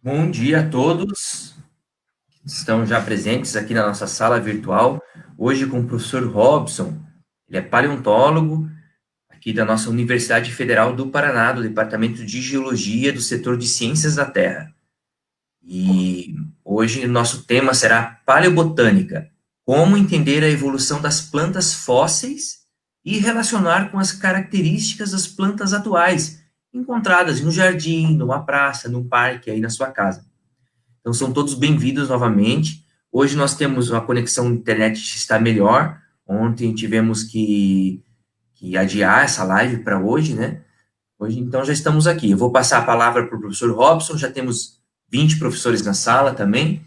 Bom dia a todos que estão já presentes aqui na nossa sala virtual, hoje com o professor Robson. Ele é paleontólogo aqui da nossa Universidade Federal do Paraná, do Departamento de Geologia do setor de Ciências da Terra. E hoje o nosso tema será paleobotânica, como entender a evolução das plantas fósseis e relacionar com as características das plantas atuais, encontradas em um jardim, numa praça, num parque aí na sua casa. Então, são todos bem-vindos novamente. Hoje nós temos uma conexão internet que está melhor. Ontem tivemos que adiar essa live para hoje, né? Hoje, então, já estamos aqui. Eu vou passar a palavra para o professor Robson. Já temos 20 professores na sala também.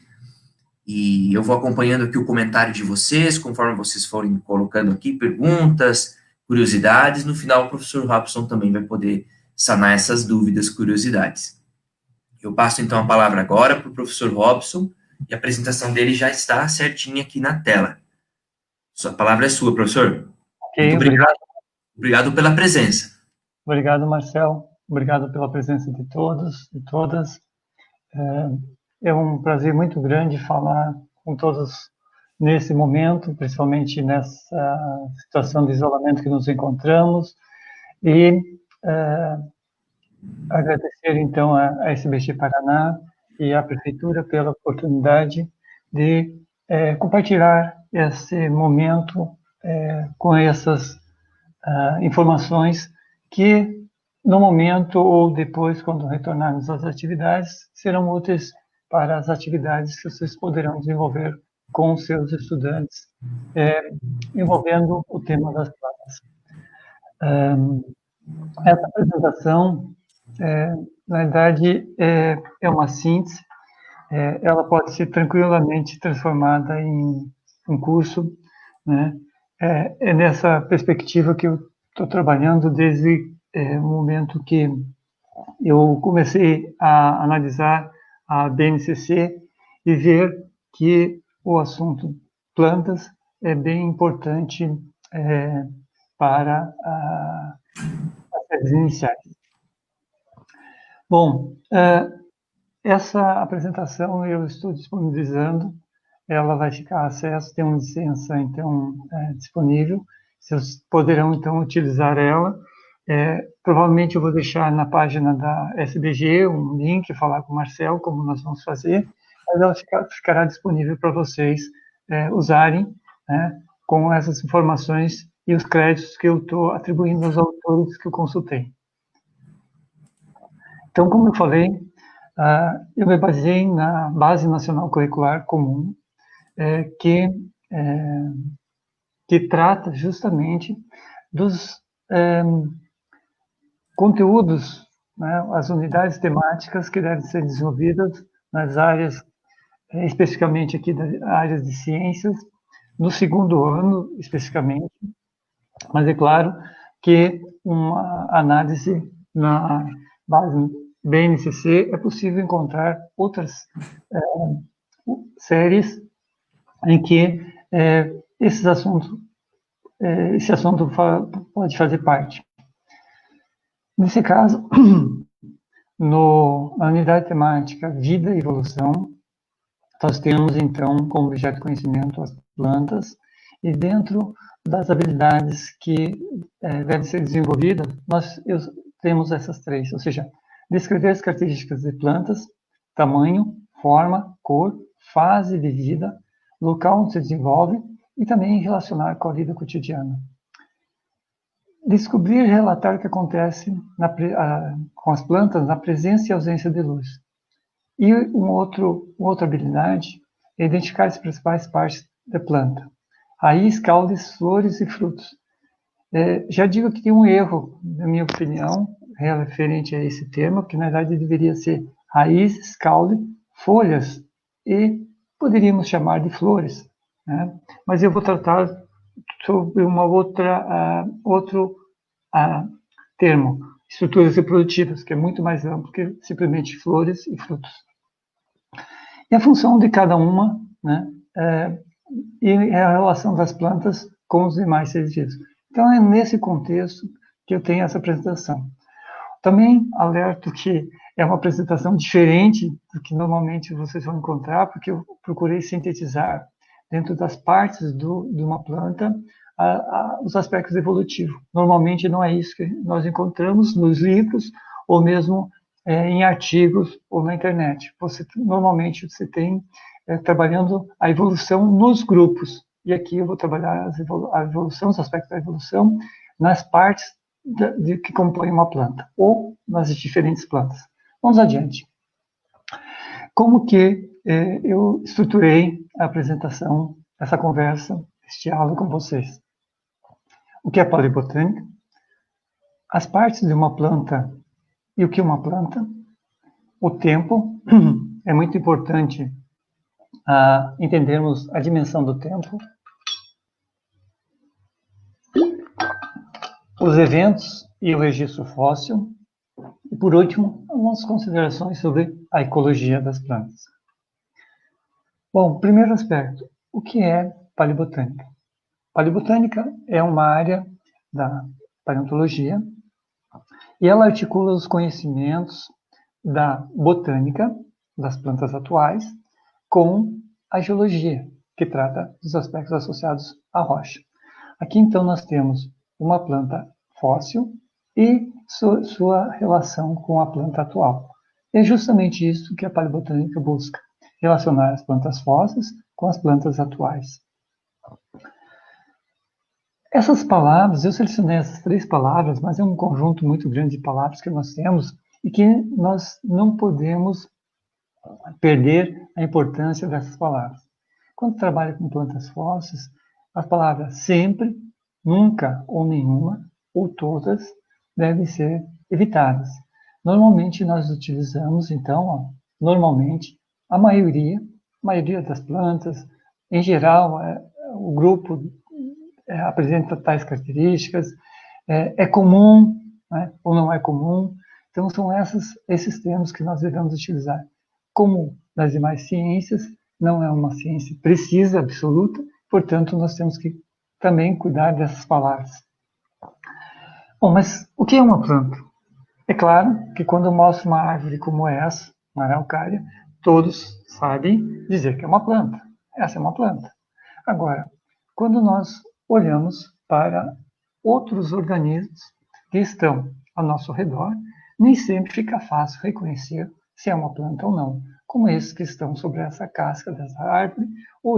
E eu vou acompanhando aqui o comentário de vocês, conforme vocês forem colocando aqui perguntas, curiosidades. No final, o professor Robson também vai poder sanar essas dúvidas, curiosidades. Eu passo então a palavra agora para o professor Robson e a apresentação dele já está certinha aqui na tela. A palavra é sua, professor. Ok, Muito obrigado. obrigado. Obrigado pela presença. Obrigado, Marcel. Obrigado pela presença de todos e todas. É um prazer muito grande falar com todos nesse momento, principalmente nessa situação de isolamento que nos encontramos, e agradecer então a SBG Paraná e à Prefeitura pela oportunidade de compartilhar esse momento com essas informações que, no momento ou depois, quando retornarmos às atividades, serão úteis para as atividades que vocês poderão desenvolver com seus estudantes, envolvendo o tema das plantas. Essa apresentação, na verdade, é uma síntese. Ela pode ser tranquilamente transformada em um curso, né? É nessa perspectiva que eu estou trabalhando desde o momento que eu comecei a analisar a BNCC e ver que o assunto plantas é bem importante para as séries iniciais. Bom, essa apresentação eu estou disponibilizando, ela vai ficar a acesso, tem uma licença então disponível, vocês poderão então utilizar ela. Provavelmente eu vou deixar na página da SBG um link, falar com o Marcel como nós vamos fazer, mas ela ficará disponível para vocês usarem, né, com essas informações e os créditos que eu estou atribuindo aos autores que eu consultei. Então, como eu falei, eu me baseei na Base Nacional Curricular Comum, que trata justamente dos conteúdos, né, as unidades temáticas que devem ser desenvolvidas nas áreas, especificamente aqui das áreas de ciências, no segundo ano, especificamente, mas é claro que uma análise na base BNCC é possível encontrar outras séries em que esse assunto pode fazer parte. Nesse caso, na unidade temática Vida e Evolução, nós temos, então, como objeto de conhecimento as plantas, e dentro das habilidades que devem ser desenvolvidas, nós temos essas três, ou seja, descrever as características de plantas, tamanho, forma, cor, fase de vida, local onde se desenvolve, e também relacionar com a vida cotidiana. Descobrir e relatar o que acontece com as plantas na presença e ausência de luz. E outra habilidade é identificar as principais partes da planta: raiz, caules, flores e frutos. Já digo que tem um erro, na minha opinião, referente a esse tema, que na verdade deveria ser raízes, caule, folhas e poderíamos chamar de flores, né? Mas eu vou tratar sobre outro termo, estruturas reprodutivas, que é muito mais amplo que simplesmente flores e frutos. E a função de cada uma, né, e a relação das plantas com os demais seres vivos. Então, é nesse contexto que eu tenho essa apresentação. Também alerto que é uma apresentação diferente do que normalmente vocês vão encontrar, porque eu procurei sintetizar dentro das partes de uma planta os aspectos evolutivos. Normalmente não é isso que nós encontramos nos livros ou mesmo em artigos ou na internet. Normalmente você tem trabalhando a evolução nos grupos. E aqui eu vou trabalhar a evolução, os aspectos da evolução, nas partes que compõem uma planta, ou nas diferentes plantas. Vamos adiante. Como que eu estruturei a apresentação, essa conversa, este diálogo com vocês? O que é palibotânica? As partes de uma planta e o que é uma planta? O tempo. É muito importante entendermos a dimensão do tempo. Os eventos e o registro fóssil. E, por último, algumas considerações sobre a ecologia das plantas. Bom, primeiro aspecto, o que é palibotânica? Palibotânica é uma área da paleontologia e ela articula os conhecimentos da botânica, das plantas atuais, com a geologia, que trata dos aspectos associados à rocha. Aqui, então, nós temos uma planta fóssil e sua relação com a planta atual. É justamente isso que a paleobotânica busca, relacionar as plantas fósseis com as plantas atuais. Essas palavras, eu selecionei essas 3 palavras, mas é um conjunto muito grande de palavras que nós temos e que nós não podemos perder a importância dessas palavras. Quando trabalha com plantas fósseis, as palavras sempre, nunca ou nenhuma, ou todas, devem ser evitadas. Normalmente nós utilizamos, então, a maioria das plantas, em geral, o grupo apresenta tais características, é comum, né, ou não é comum. Então, são esses termos que nós devemos utilizar. Como nas demais ciências, não é uma ciência precisa, absoluta, portanto, nós temos que também cuidar dessas palavras. Bom, mas o que é uma planta? É claro que quando eu mostro uma árvore como essa, uma araucária, todos sabem dizer que é uma planta. Essa é uma planta. Agora, quando nós olhamos para outros organismos que estão ao nosso redor, nem sempre fica fácil reconhecer se é uma planta ou não, como esses que estão sobre essa casca dessa árvore, ou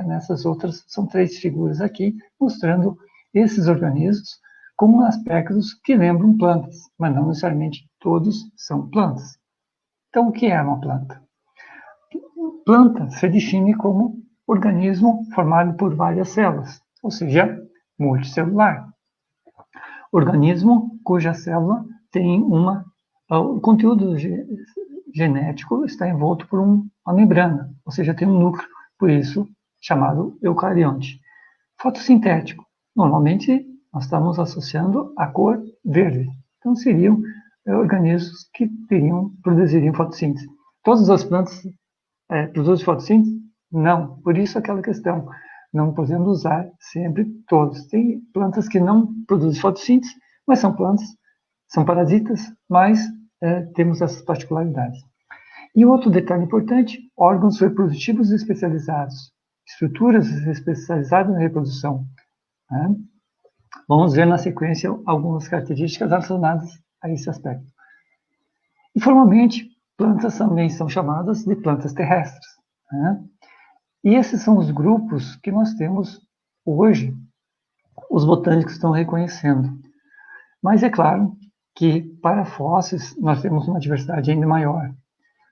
nessas outras, são 3 figuras aqui, mostrando esses organismos com aspectos que lembram plantas, mas não necessariamente todos são plantas. Então, o que é uma planta? Planta se define como organismo formado por várias células, ou seja, multicelular. Organismo cuja célula tem o conteúdo genético está envolto por uma membrana, ou seja, tem um núcleo, por isso chamado eucarionte. Fotossintético, normalmente nós estamos associando a cor verde, então seriam organismos que produziriam fotossíntese. Todas as plantas produzem fotossíntese? Não, por isso aquela questão, não podemos usar sempre todos. Tem plantas que não produzem fotossíntese, mas são plantas, são parasitas, mas temos essas particularidades. E outro detalhe importante, órgãos reprodutivos especializados, estruturas especializadas na reprodução. Né? Vamos ver na sequência algumas características relacionadas a esse aspecto. E formalmente, plantas também são chamadas de plantas terrestres. Né? E esses são os grupos que nós temos hoje, os botânicos estão reconhecendo. Mas é claro que para fósseis nós temos uma diversidade ainda maior.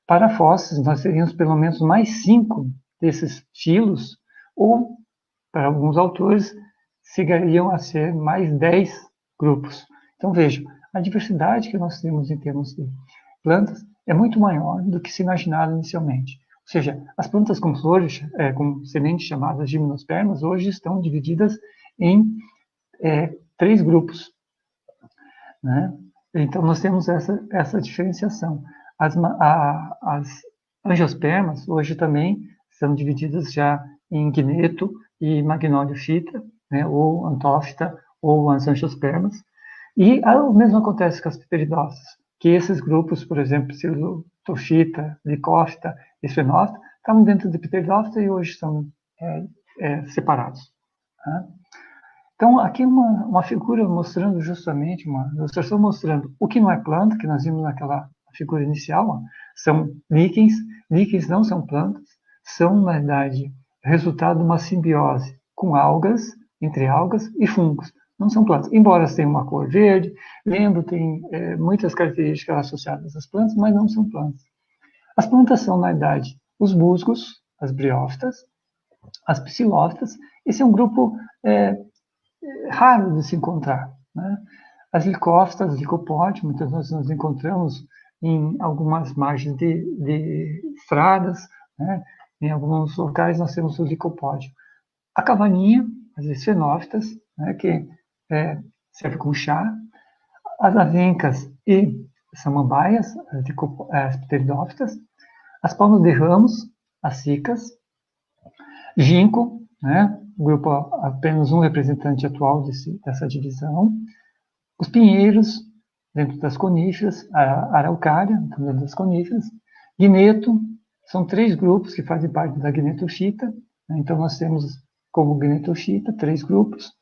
Para fósseis nós teríamos pelo menos mais 5 desses filos, ou, para alguns autores, chegariam a ser mais 10 grupos. Então vejam, a diversidade que nós temos em termos de plantas é muito maior do que se imaginava inicialmente. Ou seja, as plantas com flores, com sementes chamadas gimnospermas, hoje estão divididas em 3 grupos. Né? Então, nós temos essa diferenciação. As angiospermas, hoje também, são divididas já em gneto e magnoliofita, né? Ou antófita, ou as angiospermas. E o mesmo acontece com as pteridófitas, que esses grupos, por exemplo, psilotofita, licófita e esfenófita, estavam dentro de pteridófita e hoje são separados. Tá? Então, aqui uma figura mostrando justamente, uma ilustração mostrando o que não é planta, que nós vimos naquela figura inicial, ó, são líquens. Líquens não são plantas, são, na verdade, resultado de uma simbiose com algas, entre algas e fungos. Não são plantas, embora tenham uma cor verde, lembro, tem muitas características associadas às plantas, mas não são plantas. As plantas são, na verdade, os musgos, as briófitas, as psilófitas. Esse é um grupo raro de se encontrar. Né? As licófitas, licopódios, muitas vezes nós encontramos em algumas margens de estradas, né? Em alguns locais nós temos o licopódio. A cavaninha, as esfenófitas, né? Que serve como chá. As avencas e samambaias, as pteridófitas. As palmas de ramos, as cicas. Ginkgo, né? Grupo apenas um representante atual dessa divisão. Os pinheiros, dentro das coníferas, a araucária, dentro das coníferas. Guineto, são 3 grupos que fazem parte da gnetofita, né? Então nós temos como gnetofita 3 grupos.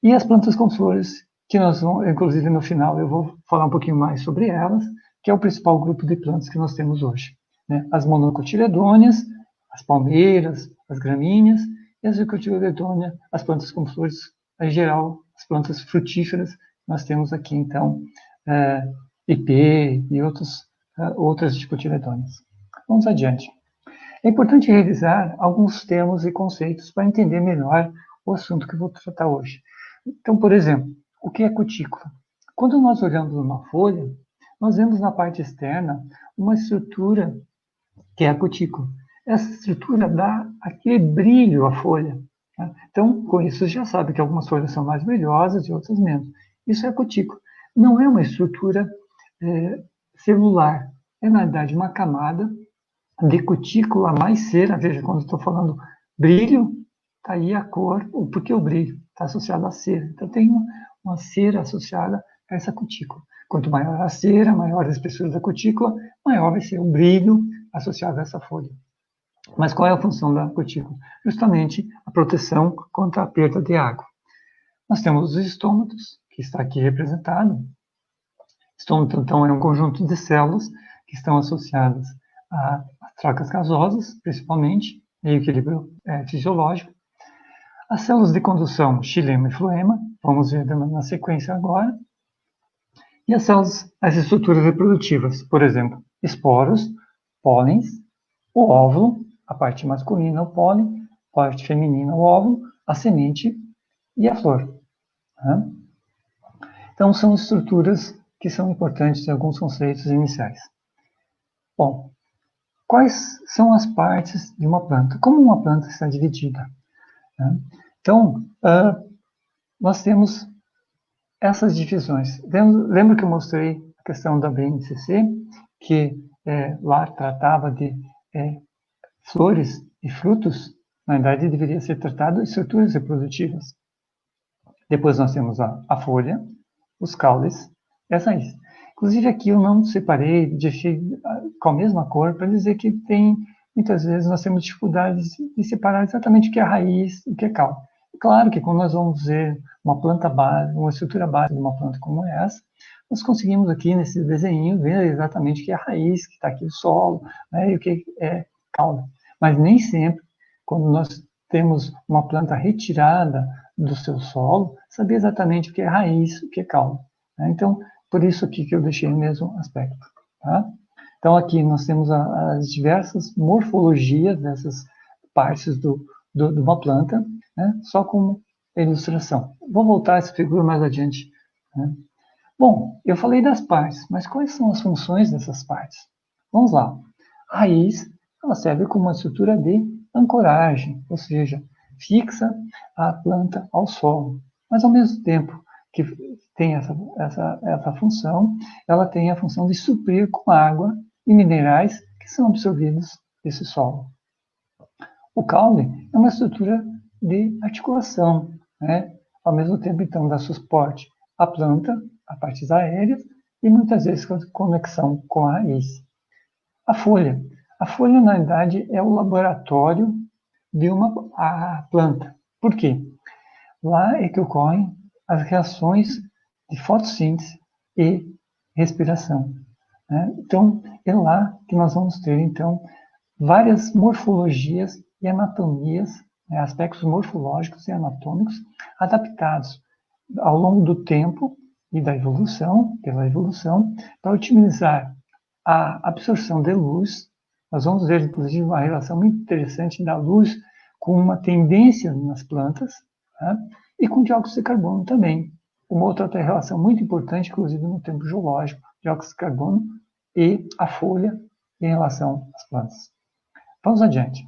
E as plantas com flores, que nós vamos, inclusive no final eu vou falar um pouquinho mais sobre elas, que é o principal grupo de plantas que nós temos hoje. Né? As monocotiledôneas, as palmeiras, as gramíneas, e as dicotiledôneas, as plantas com flores, em geral, as plantas frutíferas. Nós temos aqui, então, ipê e outras dicotiledôneas. Vamos adiante. É importante revisar alguns termos e conceitos para entender melhor o assunto que eu vou tratar hoje. Então, por exemplo, o que é cutícula? Quando nós olhamos uma folha, nós vemos na parte externa uma estrutura que é a cutícula. Essa estrutura dá aquele brilho à folha. Tá? Então, com isso, você já sabe que algumas folhas são mais brilhosas e outras menos. Isso é a cutícula. Não é uma estrutura celular. É, na verdade, uma camada de cutícula mais cera. Veja, quando estou falando brilho, está aí a cor, porque o brilho está associado à cera. Então, tem uma cera associada a essa cutícula. Quanto maior a cera, maior a espessura da cutícula, maior vai ser o brilho associado a essa folha. Mas qual é a função da cutícula? Justamente a proteção contra a perda de água. Nós temos os estômatos, que está aqui representado. Estômato, então, é um conjunto de células que estão associadas às trocas gasosas, principalmente, e equilíbrio fisiológico. As células de condução, xilema e floema, vamos ver na sequência agora. E as estruturas reprodutivas, por exemplo, esporos, pólens, o óvulo, a parte masculina, o pólen, a parte feminina, o óvulo, a semente e a flor. Né? Então, são estruturas que são importantes em alguns conceitos iniciais. Bom, quais são as partes de uma planta? Como uma planta está dividida? Né? Então, nós temos essas divisões. Lembra que eu mostrei a questão da BNCC, que lá tratava de flores e frutos? Na verdade, deveria ser tratado de estruturas reprodutivas. Depois nós temos a folha, os caules e as raízes. Inclusive aqui eu não separei, deixei com a mesma cor, para dizer que muitas vezes nós temos dificuldades de separar exatamente o que é raiz e o que é caule. Claro que quando nós vamos ver uma planta base, uma estrutura base de uma planta como essa, nós conseguimos aqui nesse desenho ver exatamente o que é a raiz, que está aqui o solo, né, e o que é caule. Mas nem sempre, quando nós temos uma planta retirada do seu solo, saber exatamente o que é raiz, o que é caule. Né? Então, por isso aqui que eu deixei o mesmo aspecto. Tá? Então, aqui nós temos as diversas morfologias dessas partes de uma planta, né? Só como ilustração. Vou voltar a essa figura mais adiante. Né? Bom, eu falei das partes, mas quais são as funções dessas partes? Vamos lá. A raiz, ela serve como uma estrutura de ancoragem, ou seja, fixa a planta ao solo. Mas, ao mesmo tempo que tem essa função, ela tem a função de suprir com água e minerais que são absorvidos desse solo. O caule é uma estrutura de articulação, né? Ao mesmo tempo, então, dá suporte à planta, a partes aéreas, e muitas vezes com conexão com a raiz. A folha. A folha, na verdade, é o laboratório de a planta. Por quê? Lá é que ocorrem as reações de fotossíntese e respiração. Né? Então, é lá que nós vamos ter, então, várias morfologias e anatomias, né, aspectos morfológicos e anatômicos adaptados ao longo do tempo e da evolução, pela evolução, para otimizar a absorção de luz. Nós vamos ver, inclusive, uma relação muito interessante da luz com uma tendência nas plantas, né, e com dióxido de carbono também. Uma outra relação muito importante, inclusive no tempo geológico, dióxido de carbono e a folha em relação às plantas. Vamos adiante.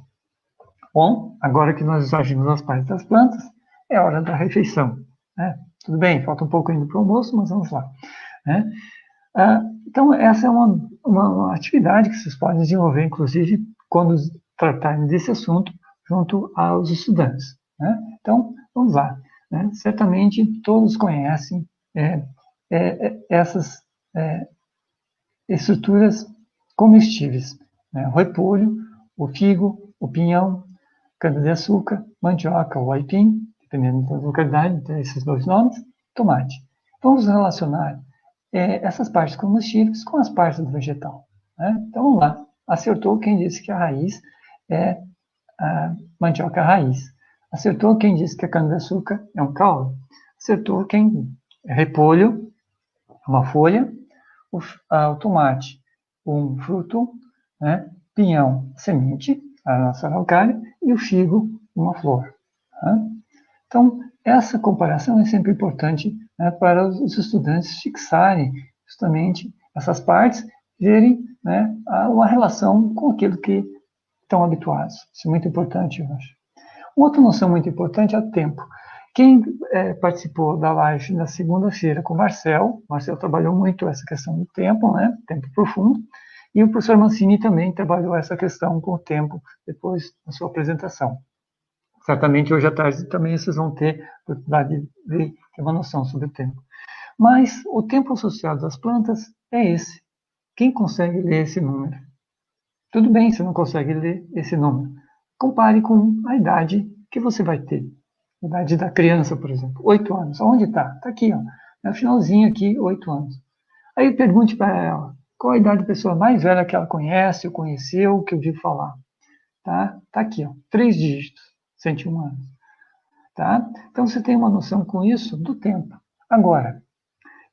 Bom, agora que nós já vimos as partes das plantas, é hora da refeição. Né? Tudo bem, falta um pouco ainda para o almoço, mas vamos lá. Né? Então, essa é uma atividade que vocês podem desenvolver, inclusive, quando tratarem desse assunto junto aos estudantes. Né? Então, vamos lá. Né? Certamente todos conhecem essas estruturas comestíveis. Né? O repolho, o figo, o pinhão, cana-de-açúcar, mandioca ou aipim, dependendo da localidade, tem esses dois nomes, tomate. Vamos relacionar essas partes comestíveis com as partes do vegetal. Né? Então, vamos lá. Acertou quem disse que a raiz é a mandioca raiz. Acertou quem disse que a cana-de-açúcar é um caule. Acertou quem é repolho, uma folha, o tomate, um fruto, né? Pinhão, semente, a nossa araucária, e o figo, uma flor. Tá? Então, essa comparação é sempre importante, né, para os estudantes fixarem justamente essas partes, verem, né, uma relação com aquilo que estão habituados. Isso é muito importante, eu acho. Uma outra noção muito importante é o tempo. Quem participou da live na segunda-feira com o Marcel trabalhou muito essa questão do tempo, né, tempo profundo, e o professor Mancini também trabalhou essa questão com o tempo depois da sua apresentação. Certamente hoje à tarde também vocês vão ter a oportunidade de ter uma noção sobre o tempo. Mas o tempo associado às plantas é esse. Quem consegue ler esse número? Tudo bem se não consegue ler esse número. Compare com a idade que você vai ter. A idade da criança, por exemplo. 8 anos. Onde está? Está aqui, ó. No finalzinho aqui, 8 anos. Aí pergunte para ela, qual a idade da pessoa mais velha que ela conhece, ou conheceu, que ouviu falar. Tá aqui, ó, 3 dígitos, 101 anos. Tá? Então você tem uma noção com isso do tempo. Agora,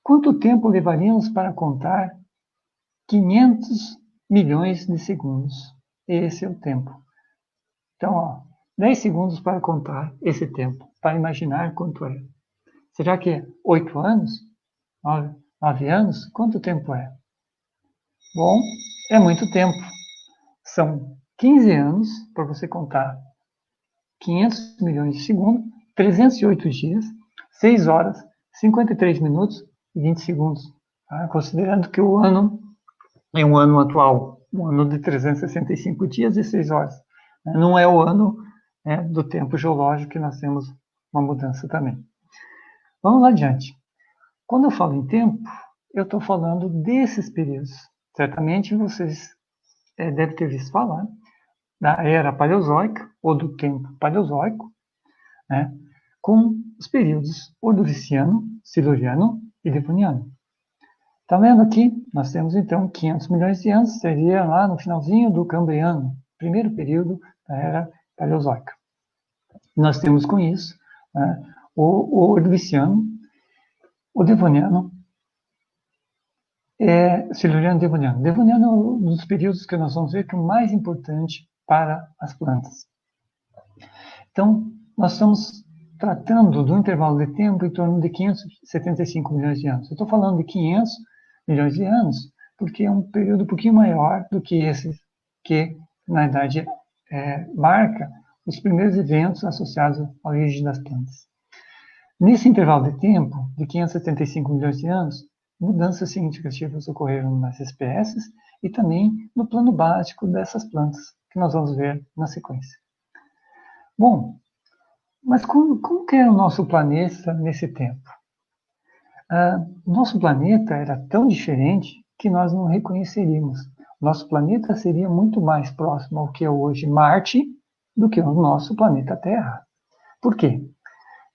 quanto tempo levaríamos para contar 500 milhões de segundos? Esse é o tempo. Então, ó, 10 segundos para contar esse tempo, para imaginar quanto é. Será que é 8 anos? 9 anos? Quanto tempo é? Bom, é muito tempo. São 15 anos para você contar 500 milhões de segundos, 308 dias, 6 horas, 53 minutos e 20 segundos. Tá? Considerando que o ano é um ano atual, um ano de 365 dias e 6 horas. Não é o ano do tempo geológico que nós temos uma mudança também. Vamos lá adiante. Quando eu falo em tempo, eu estou falando desses períodos. Certamente vocês devem ter visto falar da era paleozoica, ou do tempo paleozoico, né, com os períodos Ordoviciano, Siluriano e Devoniano. Está vendo aqui? Nós temos então 500 milhões de anos, seria lá no finalzinho do Cambriano, primeiro período da era paleozoica. Nós temos com isso o Ordoviciano, o Devoniano, Siluriano e Devoniano. Devoniano é um dos períodos que nós vamos ver que é o mais importante para as plantas. Então, nós estamos tratando do intervalo de tempo em torno de 575 milhões de anos. Eu estou falando de 500 milhões de anos porque é um período um pouquinho maior do que esse, que, na verdade, marca os primeiros eventos associados à origem das plantas. Nesse intervalo de tempo, de 575 milhões de anos, mudanças significativas ocorreram nas espécies e também no plano básico dessas plantas, que nós vamos ver na sequência. Bom, mas como que é o nosso planeta nesse tempo? Nosso planeta era tão diferente que nós não reconheceríamos. Nosso planeta seria muito mais próximo ao que é hoje Marte do que o nosso planeta Terra. Por quê?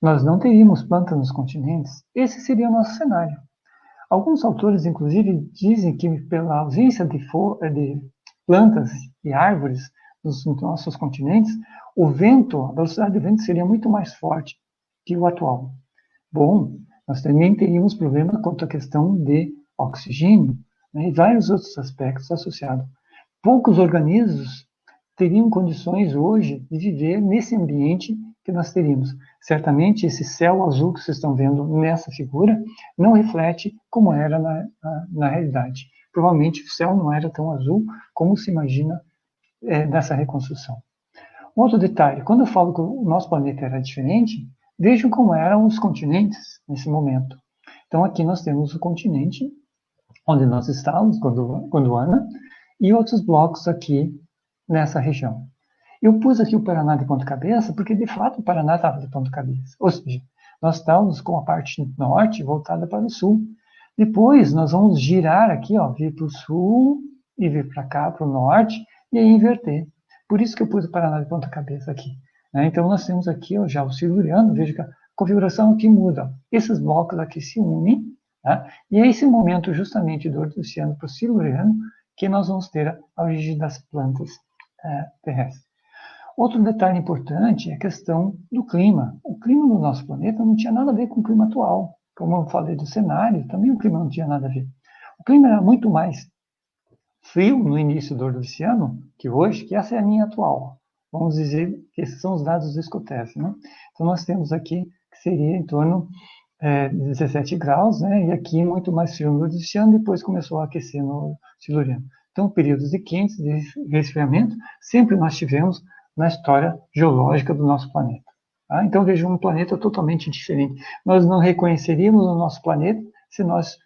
Nós não teríamos plantas nos continentes. Esse seria o nosso cenário. Alguns autores, inclusive, dizem que pela ausência de plantas e árvores nos nossos continentes, o vento, a velocidade do vento seria muito mais forte que o atual. Bom, nós também teríamos problema quanto à questão de oxigênio, né, e vários outros aspectos associados. Poucos organismos teriam condições hoje de viver nesse ambiente que nós teríamos. Certamente esse céu azul que vocês estão vendo nessa figura não reflete como era na realidade. Provavelmente o céu não era tão azul como se imagina nessa reconstrução. Outro detalhe, quando eu falo que o nosso planeta era diferente, vejam como eram os continentes nesse momento. Então aqui nós temos o continente onde nós estávamos, Gondwana, e outros blocos aqui nessa região. Eu pus aqui o Paraná de ponta cabeça porque, de fato, o Paraná estava de ponta cabeça. Ou seja, nós estávamos com a parte norte voltada para o sul. Depois, nós vamos girar aqui, ó, vir para o sul e vir para cá, para o norte, e aí inverter. Por isso que eu pus o Paraná de ponta cabeça aqui. Né? Então, nós temos aqui ó, já o siluriano, veja que a configuração aqui muda. Ó. Esses blocos aqui se unem, tá? E é esse momento justamente do Ordoviciano para o siluriano que nós vamos ter a origem das plantas terrestres. Outro detalhe importante é a questão do clima. O clima do nosso planeta não tinha nada a ver com o clima atual. Como eu falei do cenário, também o clima não tinha nada a ver. O clima era muito mais frio no início do Ordoviciano que hoje, que essa é a linha atual. Vamos dizer que esses são os dados do Scotes, né? Então nós temos aqui que seria em torno de 17 graus, né? E aqui muito mais frio no Ordoviciano, depois começou a aquecer no Siluriano. Então períodos de quentes, de resfriamento, sempre nós tivemos na história geológica do nosso planeta. Tá? Então veja um planeta totalmente diferente. Nós não reconheceríamos o nosso planeta se nós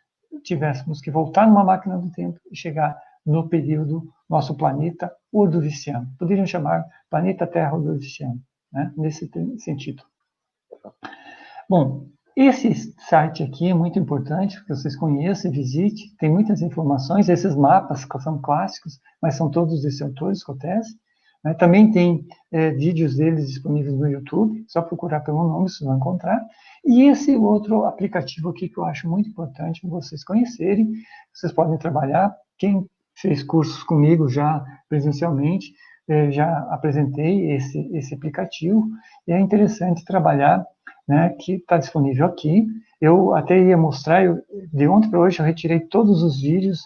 tivéssemos que voltar numa máquina do tempo e chegar no período nosso planeta ordoviciano. Poderiam chamar planeta Terra ordoviciano, né? Nesse sentido. Bom, esse site aqui é muito importante, que vocês conheçam e visitem, tem muitas informações, esses mapas são clássicos, mas são todos desses autores, Scotes. Né? Também tem vídeos deles disponíveis no YouTube, só procurar pelo nome, vocês vão encontrar. E esse outro aplicativo aqui que eu acho muito importante vocês conhecerem, vocês podem trabalhar, quem fez cursos comigo já presencialmente, já apresentei esse aplicativo, e é interessante trabalhar, né, que está disponível aqui. Eu até ia mostrar, de ontem para hoje eu retirei todos os vídeos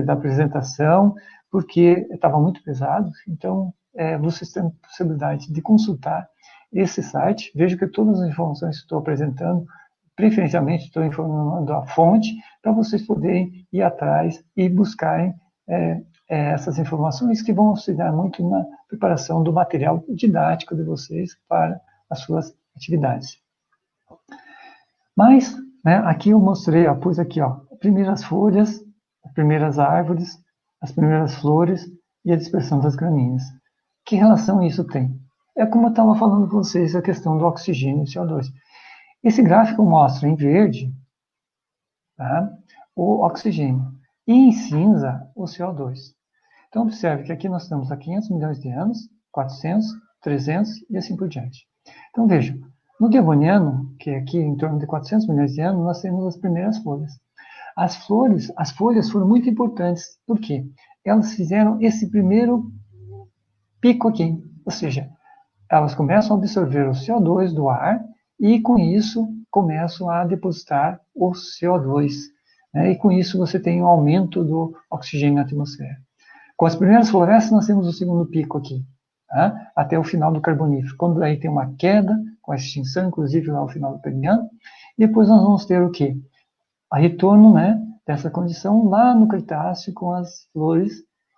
da apresentação, porque estava muito pesado, então vocês têm a possibilidade de consultar esse site. Vejo que todas as informações que estou apresentando, preferencialmente estou informando a fonte, para vocês poderem ir atrás e buscarem essas informações que vão auxiliar muito na preparação do material didático de vocês para as suas atividades. Mas, né, aqui eu mostrei, ó, pus aqui, ó, primeiras folhas, as primeiras árvores, as primeiras flores e a dispersão das gramíneas. Que relação isso tem? É como eu estava falando para vocês, a questão do oxigênio e CO2. Esse gráfico mostra em verde, tá, o oxigênio e em cinza o CO2. Então, observe que aqui nós estamos há 500 milhões de anos, 400, 300 e assim por diante. Então, vejam, no Devoniano, que é aqui em torno de 400 milhões de anos, nós temos as primeiras folhas. As folhas foram muito importantes, porque elas fizeram esse primeiro pico aqui, ou seja, elas começam a absorver o CO2 do ar e, com isso, começam a depositar o CO2. Né? E, com isso, você tem um aumento do oxigênio na atmosfera. Com as primeiras florestas, nós temos o segundo pico aqui, tá? Até o final do Carbonífero, quando aí tem uma queda, com a extinção, inclusive, lá no final do Permiano. Depois nós vamos ter o quê? A retorno, né, dessa condição lá no Cretáceo, com as flores.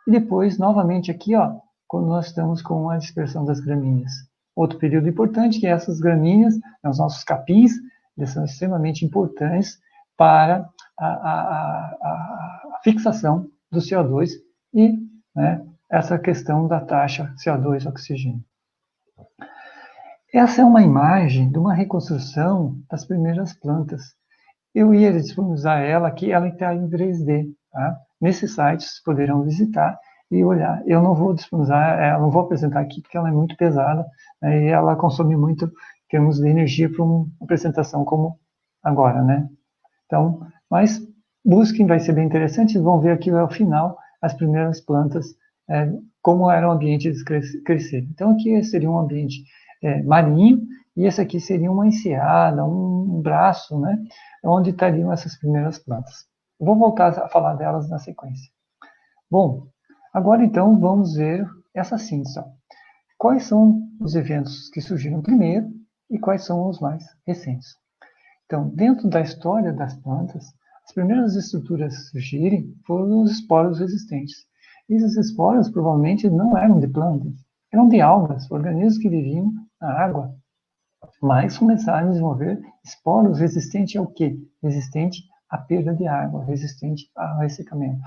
E depois, novamente aqui, ó, quando nós estamos com a dispersão das gramíneas. Outro período importante, que é essas gramíneas, os nossos capins, eles são extremamente importantes para a fixação do CO2 e, né, essa questão da taxa CO2-oxigênio. Essa é uma imagem de uma reconstrução das primeiras plantas. Eu ia disponibilizar ela aqui, ela está em 3D, tá? Nesse site vocês poderão visitar e olhar. Eu não vou disponibilizar, não vou apresentar aqui porque ela é muito pesada, né, e ela consome muito em termos de energia para uma apresentação como agora, né? Então, mas busquem, vai ser bem interessante, vão ver aqui ao final as primeiras plantas, como era o ambiente de crescer. Então, aqui seria um ambiente marinho, e esse aqui seria uma enseada, um braço, né, onde estariam essas primeiras plantas. Eu vou voltar a falar delas na sequência. Bom, agora então vamos ver essa síntese. Quais são os eventos que surgiram primeiro e quais são os mais recentes? Então, dentro da história das plantas, as primeiras estruturas a surgirem foram os esporos resistentes. Esses esporos provavelmente não eram de plantas, eram de algas, organismos que viviam na água, mas começaram a desenvolver esporos resistentes ao quê? Resistente à perda de água, resistente ao ressecamento.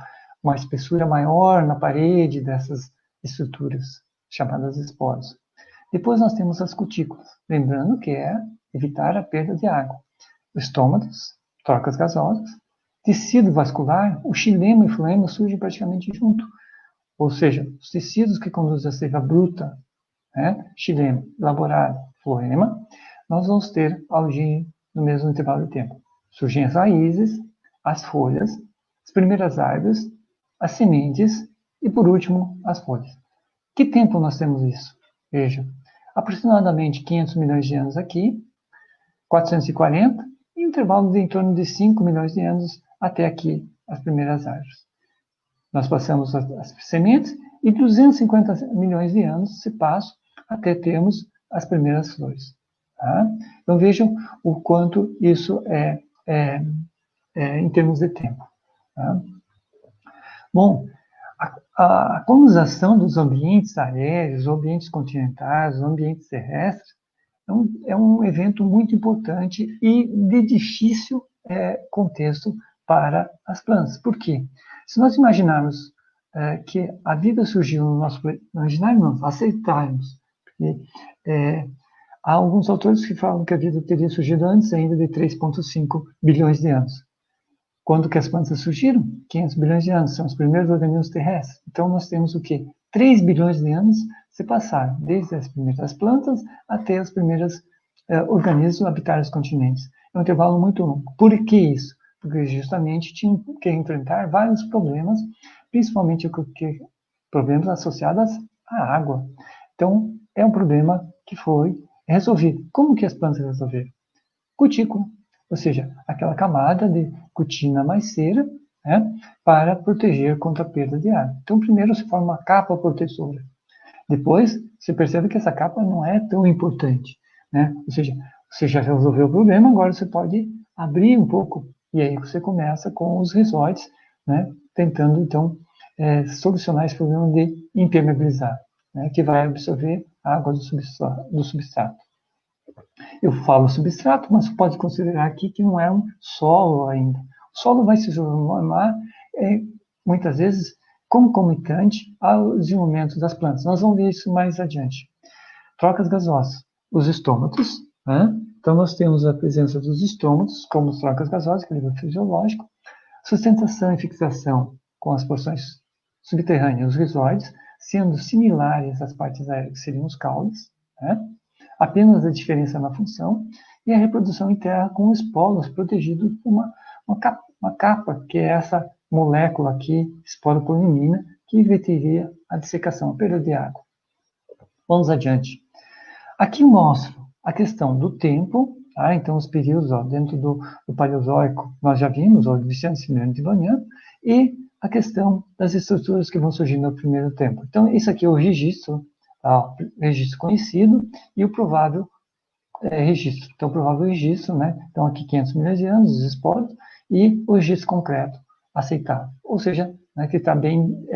Uma espessura maior na parede dessas estruturas, chamadas esporos. Depois nós temos as cutículas, lembrando que é evitar a perda de água. Estômatos, trocas gasosas, tecido vascular, o xilema e o floema surgem praticamente junto. Ou seja, os tecidos que conduzem a seiva bruta, né, xilema, elaborado, floema, nós vamos ter origem no mesmo intervalo de tempo. Surgem as raízes, as folhas, as primeiras árvores, as sementes e, por último, as folhas. Que tempo nós temos isso? Veja, aproximadamente 500 milhões de anos aqui, 440, e um intervalo de em torno de 5 milhões de anos até aqui as primeiras árvores. Nós passamos as sementes e 250 milhões de anos se passam até termos as primeiras flores. Tá? Então vejam o quanto isso é em termos de tempo. Tá? Bom, a colonização dos ambientes aéreos, ambientes continentais, ambientes terrestres, é um evento muito importante e de difícil contexto para as plantas. Por quê? Se nós imaginarmos que a vida surgiu no nosso planeta, imaginarmos, aceitarmos, porque há alguns autores que falam que a vida teria surgido antes ainda de 3,5 bilhões de anos. Quando que as plantas surgiram? 500 bilhões de anos, são os primeiros organismos terrestres. Então nós temos o quê? 3 bilhões de anos se passaram, desde as primeiras plantas até os primeiros organismos habitar os continentes. É um intervalo muito longo. Por que isso? Porque justamente tinham que enfrentar vários problemas, principalmente problemas associados à água. Então, é um problema que foi resolvido. Como que as plantas resolveram? Cutícula, ou seja, aquela camada de cutina mais cera, né, para proteger contra a perda de água. Então, primeiro se forma uma capa protetora. Depois, você percebe que essa capa não é tão importante, né? Ou seja, você já resolveu o problema, agora você pode abrir um pouco, e aí você começa com os rizóides, né, tentando, então, solucionar esse problema de impermeabilizar, né, que vai absorver a água do substrato. Eu falo substrato, mas pode considerar aqui que não é um solo ainda. O solo vai se transformar, muitas vezes, concomitante ao desenvolvimento das plantas. Nós vamos ver isso mais adiante. Trocas gasosas. Os estômatos, né? Então, nós temos a presença dos estômatos, como as trocas gasosas, que é o nível fisiológico, sustentação e fixação com as porções subterrâneas, os rizóides, sendo similares às partes aéreas, que seriam os caules, né? Apenas a diferença na função, e a reprodução em terra com os polos protegidos por uma capa, que é essa molécula aqui, esporopolimina, que evitaria a dessecação, a perda de água. Vamos adiante. Aqui mostro a questão do tempo, tá? Então os períodos dentro do Paleozoico, nós já vimos, o Vicente Simões de Banham, e a questão das estruturas que vão surgindo no primeiro tempo. Então, isso aqui é o registro, registro conhecido, e o provável registro. Então, o provável registro, né? Então, aqui 500 milhões de anos, os esporos, e o registro concreto aceitável, ou seja, né, que está bem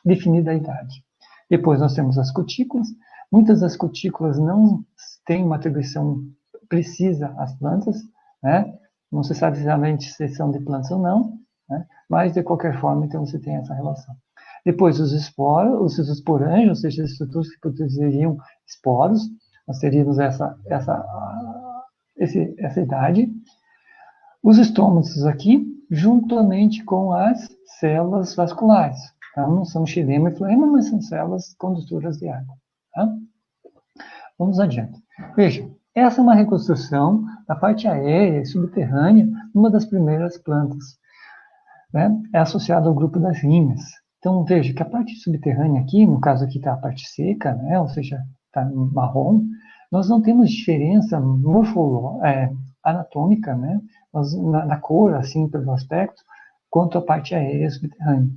definida a idade. Depois nós temos as cutículas. Muitas das cutículas não têm uma atribuição precisa às plantas, né? Não se sabe exatamente se são de plantas ou não, né? Mas de qualquer forma, então você tem essa relação. Depois os esporos, os esporângios, ou seja, as estruturas que produziriam esporos, nós teríamos essa idade. Os estômatos aqui, juntamente com as células vasculares. Então, não são xilema e floema, mas são células condutoras de água. Tá? Vamos adiante. Veja, essa é uma reconstrução da parte aérea e subterrânea, uma das primeiras plantas. Né? É associada ao grupo das rímeas. Então, veja que a parte subterrânea aqui, no caso aqui está a parte seca, né? Ou seja, está marrom, nós não temos diferença anatômica, né? Na cor, assim, pelo aspecto, quanto à parte aérea subterrânea.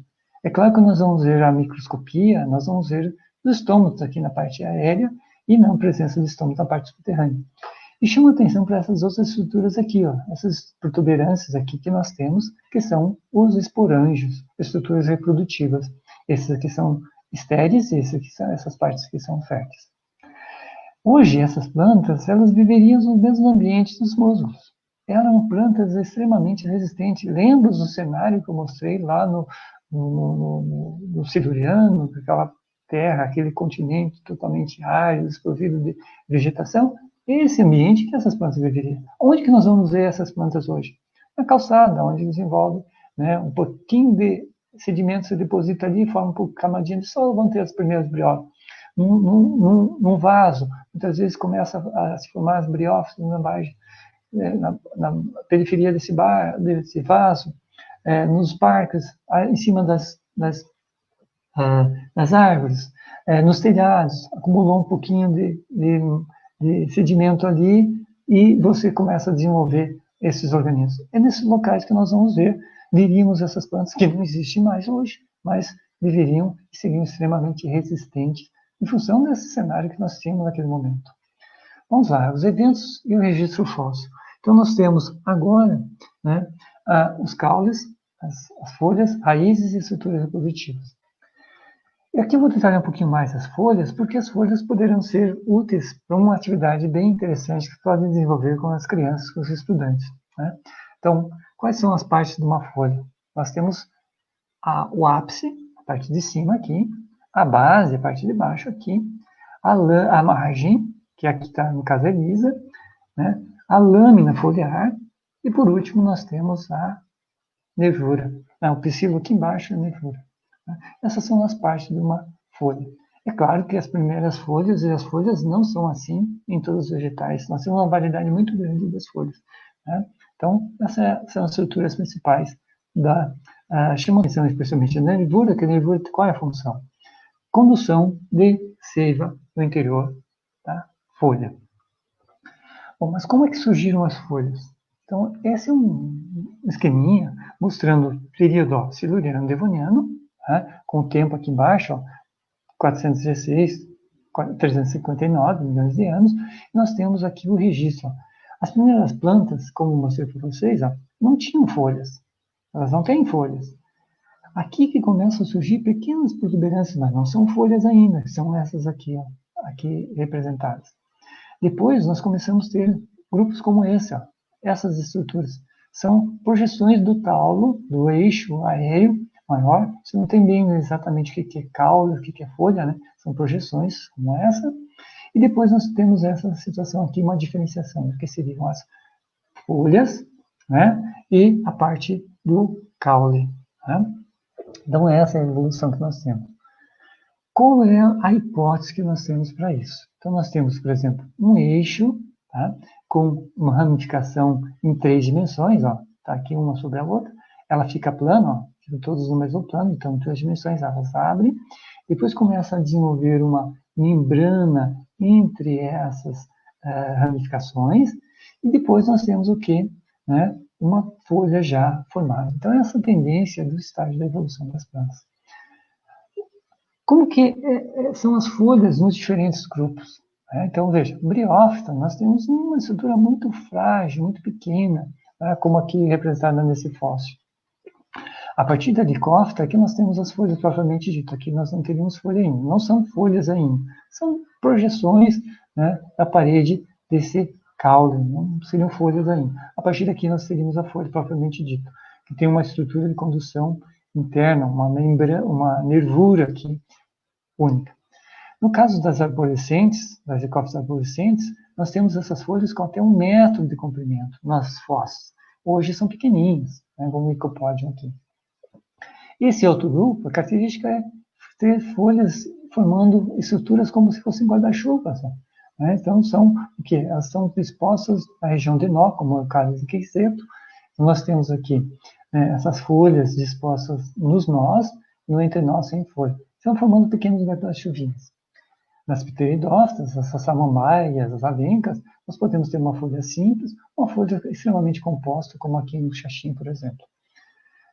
É claro que nós vamos ver a microscopia, nós vamos ver os estômatos aqui na parte aérea e não a presença de estômato na parte subterrânea. E chama atenção para essas outras estruturas aqui, ó, essas protuberâncias aqui que nós temos, que são os esporângios, estruturas reprodutivas. Esses aqui são estéreis e essas partes aqui são férteis. Hoje, essas plantas, elas viveriam nos mesmos ambientes dos musgos. Eram plantas extremamente resistentes. Lembra do cenário que eu mostrei lá no Siluriano, aquela terra, aquele continente totalmente árido, desprovido de vegetação? Esse ambiente que essas plantas viveriam. Onde que nós vamos ver essas plantas hoje? Na calçada, onde desenvolve, né, um pouquinho de sedimento se deposita ali, forma um pouco de camadinha de solo, vão ter as primeiras briófitas. Num vaso, muitas vezes começa a se formar as briófitas na periferia desse vaso, nos parques, em cima das árvores, nos telhados, acumulou um pouquinho de sedimento ali e você começa a desenvolver esses organismos. É nesses locais que nós vamos ver, viríamos essas plantas que não existem mais hoje, mas viveriam e seriam extremamente resistentes em função desse cenário que nós tínhamos naquele momento. Vamos lá, os eventos e o registro fóssil. Então, nós temos agora, né, os caules, as folhas, raízes e estruturas reprodutivas. E aqui eu vou detalhar um pouquinho mais as folhas, porque as folhas poderão ser úteis para uma atividade bem interessante que podem desenvolver com as crianças, com os estudantes. Né? Então, quais são as partes de uma folha? Nós temos o ápice, a parte de cima aqui, a base, a parte de baixo aqui, a margem, que aqui está, no caso, é lisa, né? A lâmina foliar, e por último nós temos a nervura. O pecíolo aqui embaixo é a nervura. Essas são as partes de uma folha. É claro que as primeiras folhas e as folhas não são assim em todos os vegetais. Nós temos uma variedade muito grande das folhas. Né? Então, essas são as estruturas principais chama atenção especialmente a nervura, que a nervura, qual é a função? Condução de seiva no interior da folha. Bom, mas como é que surgiram as folhas? Então, esse é um esqueminha mostrando o período siluriano-devoniano, né, com o tempo aqui embaixo, ó, 416, 359 milhões de anos, e nós temos aqui o registro. Ó. As primeiras plantas, como eu mostrei para vocês, ó, não tinham folhas. Elas não têm folhas. Aqui que começam a surgir pequenas protuberâncias, mas não são folhas ainda, são essas aqui, ó, aqui representadas. Depois nós começamos a ter grupos como esse, ó. Essas estruturas são projeções do taulo, do eixo aéreo maior. Você não tem bem exatamente o que é caule, o que é folha, né? São projeções como essa. E depois nós temos essa situação aqui, uma diferenciação, que seriam as folhas, né? E a parte do caule. Né? Então essa é a evolução que nós temos. Qual é a hipótese que nós temos para isso? Então, nós temos, por exemplo, um eixo, tá, com uma ramificação em 3 dimensões, ó, tá aqui uma sobre a outra, ela fica plana, ó, ficam todos no mesmo plano, então em 3 dimensões elas abrem, depois começa a desenvolver uma membrana entre essas ramificações, e depois nós temos o quê? Né, uma folha já formada. Então, essa tendência do estágio da evolução das plantas. Como que são as folhas nos diferentes grupos? Então, veja, briófita, nós temos uma estrutura muito frágil, muito pequena, como aqui representada nesse fóssil. A partir da dicófita, aqui nós temos as folhas propriamente dito. Aqui nós não teríamos folha ainda. Não são folhas ainda. São projeções, né, da parede desse caule. Não seriam folhas ainda. A partir daqui nós teríamos a folha propriamente dita, que tem uma estrutura de condução interna, uma nervura aqui única. No caso das arborescentes, das dicófitas arborescentes, nós temos essas folhas com até 1 metro de comprimento nas fosses. hoje são pequenininhos, né, como o micopódio aqui. Esse outro grupo, a característica é ter folhas formando estruturas como se fossem guarda-chuvas, né? Então, são o quê? Elas estão dispostas na região de nó, como é o caso de queiceto. Nós temos aqui, né, essas folhas dispostas nos nós, no entrenó sem folha. Estão formando pequenos guarda-chuvinhas. Nas pteridófitas, essas samambaias, as avencas, nós podemos ter uma folha simples, uma folha extremamente composta, como aqui no xaxim, por exemplo.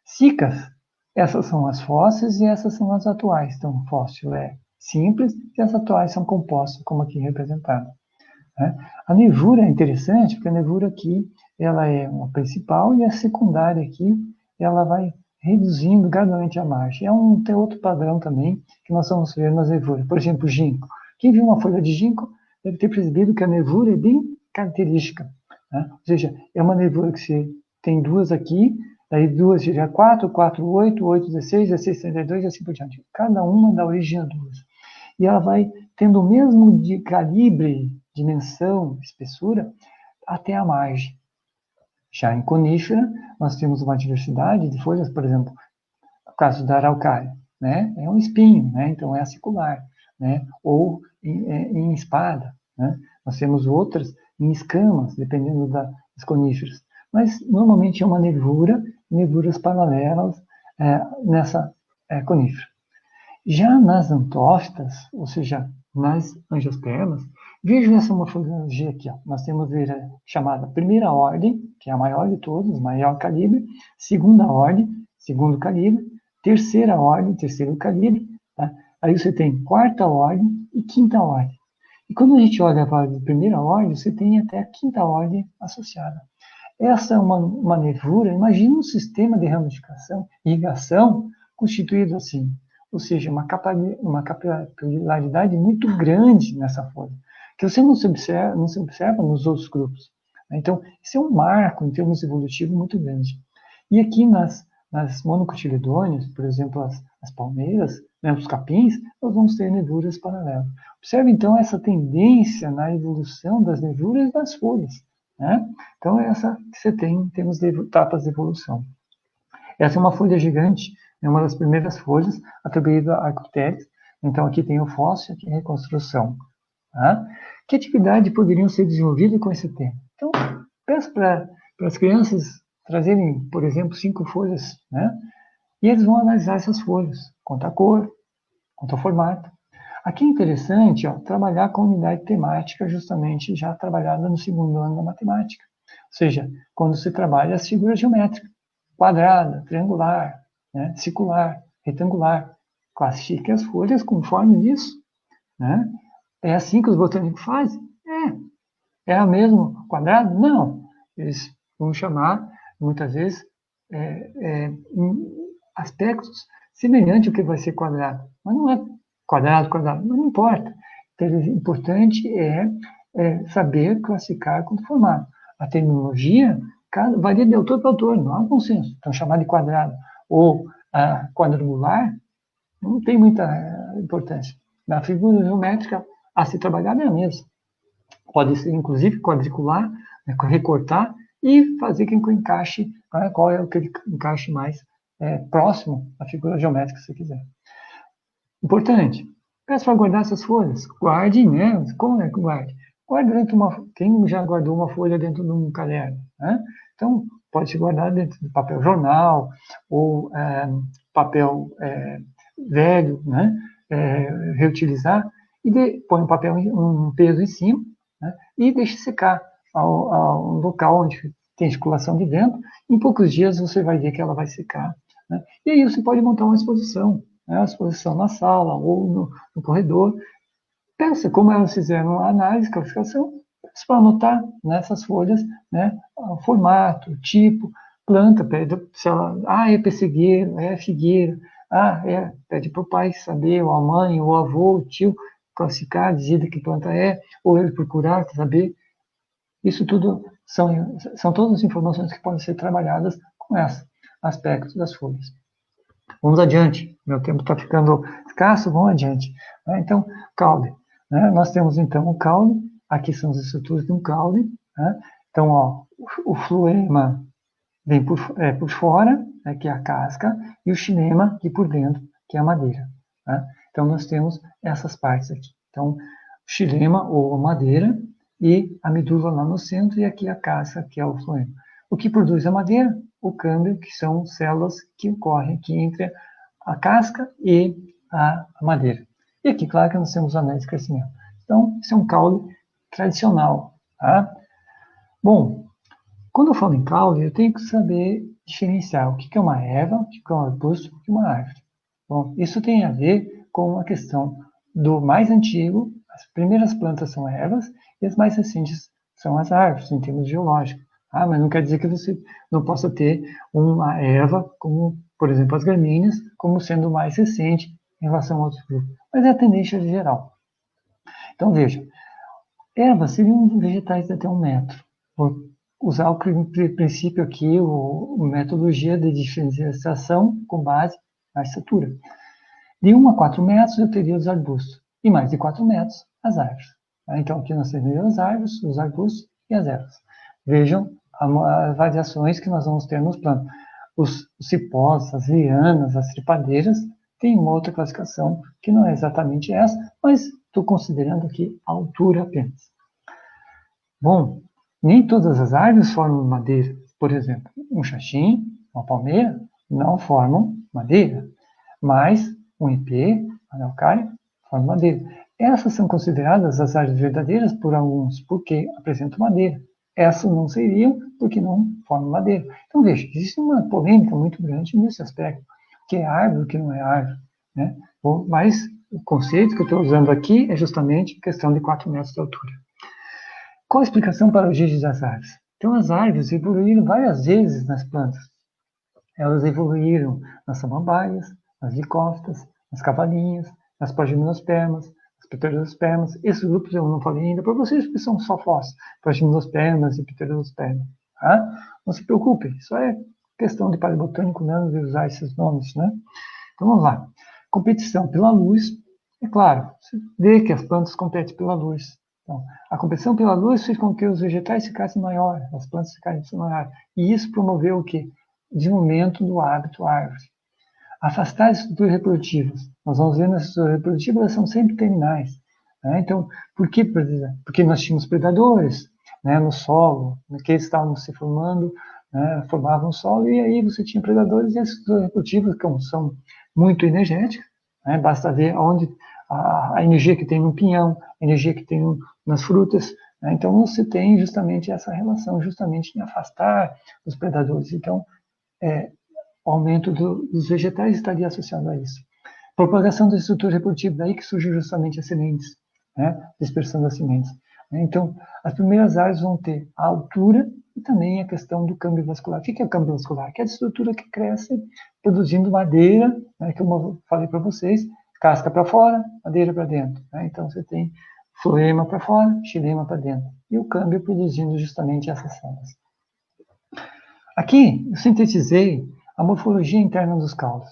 Cicas, essas são as fósseis e essas são as atuais. Então, fóssil é simples e as atuais são compostas, como aqui representado, né? A nervura é interessante, porque a nervura aqui ela é uma principal e a secundária aqui ela vai reduzindo gradualmente a margem. Tem outro padrão também que nós vamos ver nas nervuras. Por exemplo, ginkgo. Quem viu uma folha de ginkgo deve ter percebido que a nervura é bem característica, né? Ou seja, é uma nervura que você tem duas aqui, daí duas seria 4, 4, 8, 8, 16, 16, 32 e assim por diante. Cada uma dá origem a duas. E ela vai tendo o mesmo de calibre, dimensão, espessura, até a margem. Já em conífera, nós temos uma diversidade de folhas, por exemplo, no caso da araucária, né? É um espinho, né? Então é acicular, né? Ou em espada, né? Nós temos outras em escamas, dependendo das coníferas. Mas normalmente é uma nervuras paralelas nessa conífera. Já nas antófitas, ou seja, nas angiospermas, vejo essa morfologia aqui. Ó. Nós temos a chamada primeira ordem, que é a maior de todas, maior calibre, segunda ordem, segundo calibre, terceira ordem, terceiro calibre. Tá? Aí você tem quarta ordem e quinta ordem. E quando a gente olha para a primeira ordem, você tem até a quinta ordem associada. Essa é uma nervura, imagina um sistema de ramificação, irrigação, constituído assim, ou seja, uma capilaridade muito grande nessa folha, que você não se observa nos outros grupos. Então, isso é um marco em termos evolutivos muito grande. E aqui nas monocotiledôneas, por exemplo, as palmeiras, né, os capins, nós vamos ter nervuras paralelas. Observe, então, essa tendência na evolução das nervuras das folhas, né? Então, é essa que você tem em termos de etapas de evolução. Essa é uma folha gigante, é uma das primeiras folhas atribuída a Arctopteryx. Então, aqui tem o fóssil, aqui a reconstrução. Tá? Que atividade poderiam ser desenvolvidas com esse tema? Então, peço para as crianças trazerem, por exemplo, 5 folhas, né? E eles vão analisar essas folhas, quanto a cor, quanto ao formato. Aqui é interessante, ó, trabalhar com unidade temática, justamente já trabalhada no segundo ano da matemática. Ou seja, quando se trabalha as figuras geométricas, quadrada, triangular, né, circular, retangular. Classifique as folhas conforme isso, né? É assim que os botânicos fazem? É o mesmo quadrado? Não. Eles vão chamar, muitas vezes, aspectos semelhantes ao que vai ser quadrado. Mas não é quadrado, mas não importa. Então, o importante é saber classificar com formato. A terminologia varia de autor para autor, não há consenso. Então, chamar de quadrado ou quadrangular não tem muita importância. Na figura geométrica, a se trabalhar é a mesma. Pode ser, inclusive, quadricular, né, recortar e fazer que encaixe, qual é o que encaixe mais próximo à figura geométrica, se você quiser. Importante, peço para guardar essas folhas. Guarde, né? Como é que guarde? Guarde dentro de quem já guardou uma folha dentro de um caderno, né? Então, pode se guardar dentro de papel jornal ou papel velho, né? Reutilizar e põe um peso em cima, né? E deixe secar ao local onde tem circulação de vento. Em poucos dias você vai ver que ela vai secar, né? E aí você pode montar uma exposição, né? A exposição na sala ou no corredor. Pensa como elas fizeram a análise, classificação, para anotar nessas folhas, né, o formato, o tipo, planta, pede se ela, é pessegueiro, é figueira, pede para o pai saber, ou a mãe, ou o avô, o tio, classificar, dizer de que planta é, ou ele procurar saber. Isso tudo são todas as informações que podem ser trabalhadas com esses aspectos das folhas. Vamos adiante, meu tempo está ficando escasso, vamos adiante. Então, caule. Nós temos, então, o caule, aqui são as estruturas de um caule. Então, ó, o floema vem por fora, né, que é a casca, e o xilema aqui por dentro, que é a madeira. Tá? Então, nós temos essas partes aqui. Então, xilema ou madeira e a medula lá no centro e aqui a casca, que é o floema. O que produz a madeira? O câmbio, que são células que ocorrem aqui entre a casca e a madeira. E aqui, claro que nós temos anéis de crescimento. Então, esse é um caule tradicional. Tá? Bom, quando eu falo em caule, eu tenho que saber diferenciar o que é uma erva, o que é um arbusto, o que é uma árvore. Bom, isso tem a ver com a questão do mais antigo, as primeiras plantas são ervas e as mais recentes são as árvores, em termos geológicos. Ah, mas não quer dizer que você não possa ter uma erva, como, por exemplo, as gramíneas, como sendo mais recente em relação a outros grupos. Mas é a tendência geral. Então, veja, ervas seriam vegetais de até 1 metro. Vou usar o princípio aqui, a metodologia de diferenciação com base na estatura. De 1 a 4 metros eu teria os arbustos, e mais de 4 metros as árvores. Então aqui nós temos as árvores, os arbustos e as ervas. Vejam as variações que nós vamos ter nos planos. Os cipós, as lianas, as trepadeiras, tem uma outra classificação que não é exatamente essa, mas estou considerando aqui a altura apenas. Bom, nem todas as árvores formam madeira. Por exemplo, um xaxim, uma palmeira, não formam madeira, mas um ipê, a araucária, forma madeira. Essas são consideradas as árvores verdadeiras por alguns, porque apresentam madeira. Essas não seriam, porque não formam madeira. Então, veja, existe uma polêmica muito grande nesse aspecto. O que é árvore, o que não é árvore. Né? Bom, mas o conceito que eu estou usando aqui é justamente a questão de 4 metros de altura. Qual a explicação para o origem das árvores? Então, as árvores evoluíram várias vezes nas plantas. Elas evoluíram nas samambaias, nas licófitas, nas cavalinhas, nas plasmodiospermas, nas pteridospermas. Esses grupos eu não falei ainda para vocês, porque são só fósseis, plasmodiospermas e pteridospermas. Tá? Não se preocupe, isso é questão de paleobotânico mesmo de usar esses nomes. Né? Então vamos lá. Competição pela luz. É claro, você vê que as plantas competem pela luz. Então, a competição pela luz fez com que os vegetais ficassem maiores, as plantas ficassem maiores. E isso promoveu o quê? Desenvolvimento do hábito árvore. Afastar as estruturas reprodutivas. Nós vamos ver nas estruturas reprodutivas, elas são sempre terminais. Né? Então, por que? Porque nós tínhamos predadores, né, no solo, que eles estavam se formando, né, formavam o solo, e aí você tinha predadores e as estruturas reprodutivas, que são muito energéticas, né, basta ver onde a energia que tem no pinhão, a energia que tem nas frutas. Né? Então, você tem justamente essa relação, justamente em afastar os predadores. Então, o aumento dos vegetais estaria associado a isso. Propagação da estrutura reprodutiva, daí que surgem justamente as sementes, né? Dispersão das sementes. Então, as primeiras árvores vão ter a altura e também a questão do câmbio vascular. O que é o câmbio vascular? Que é a estrutura que cresce produzindo madeira, né, que eu falei para vocês, casca para fora, madeira para dentro. Né? Então, você tem floema para fora, xilema para dentro. E o câmbio produzindo justamente essas células. Aqui, eu sintetizei a morfologia interna dos caules.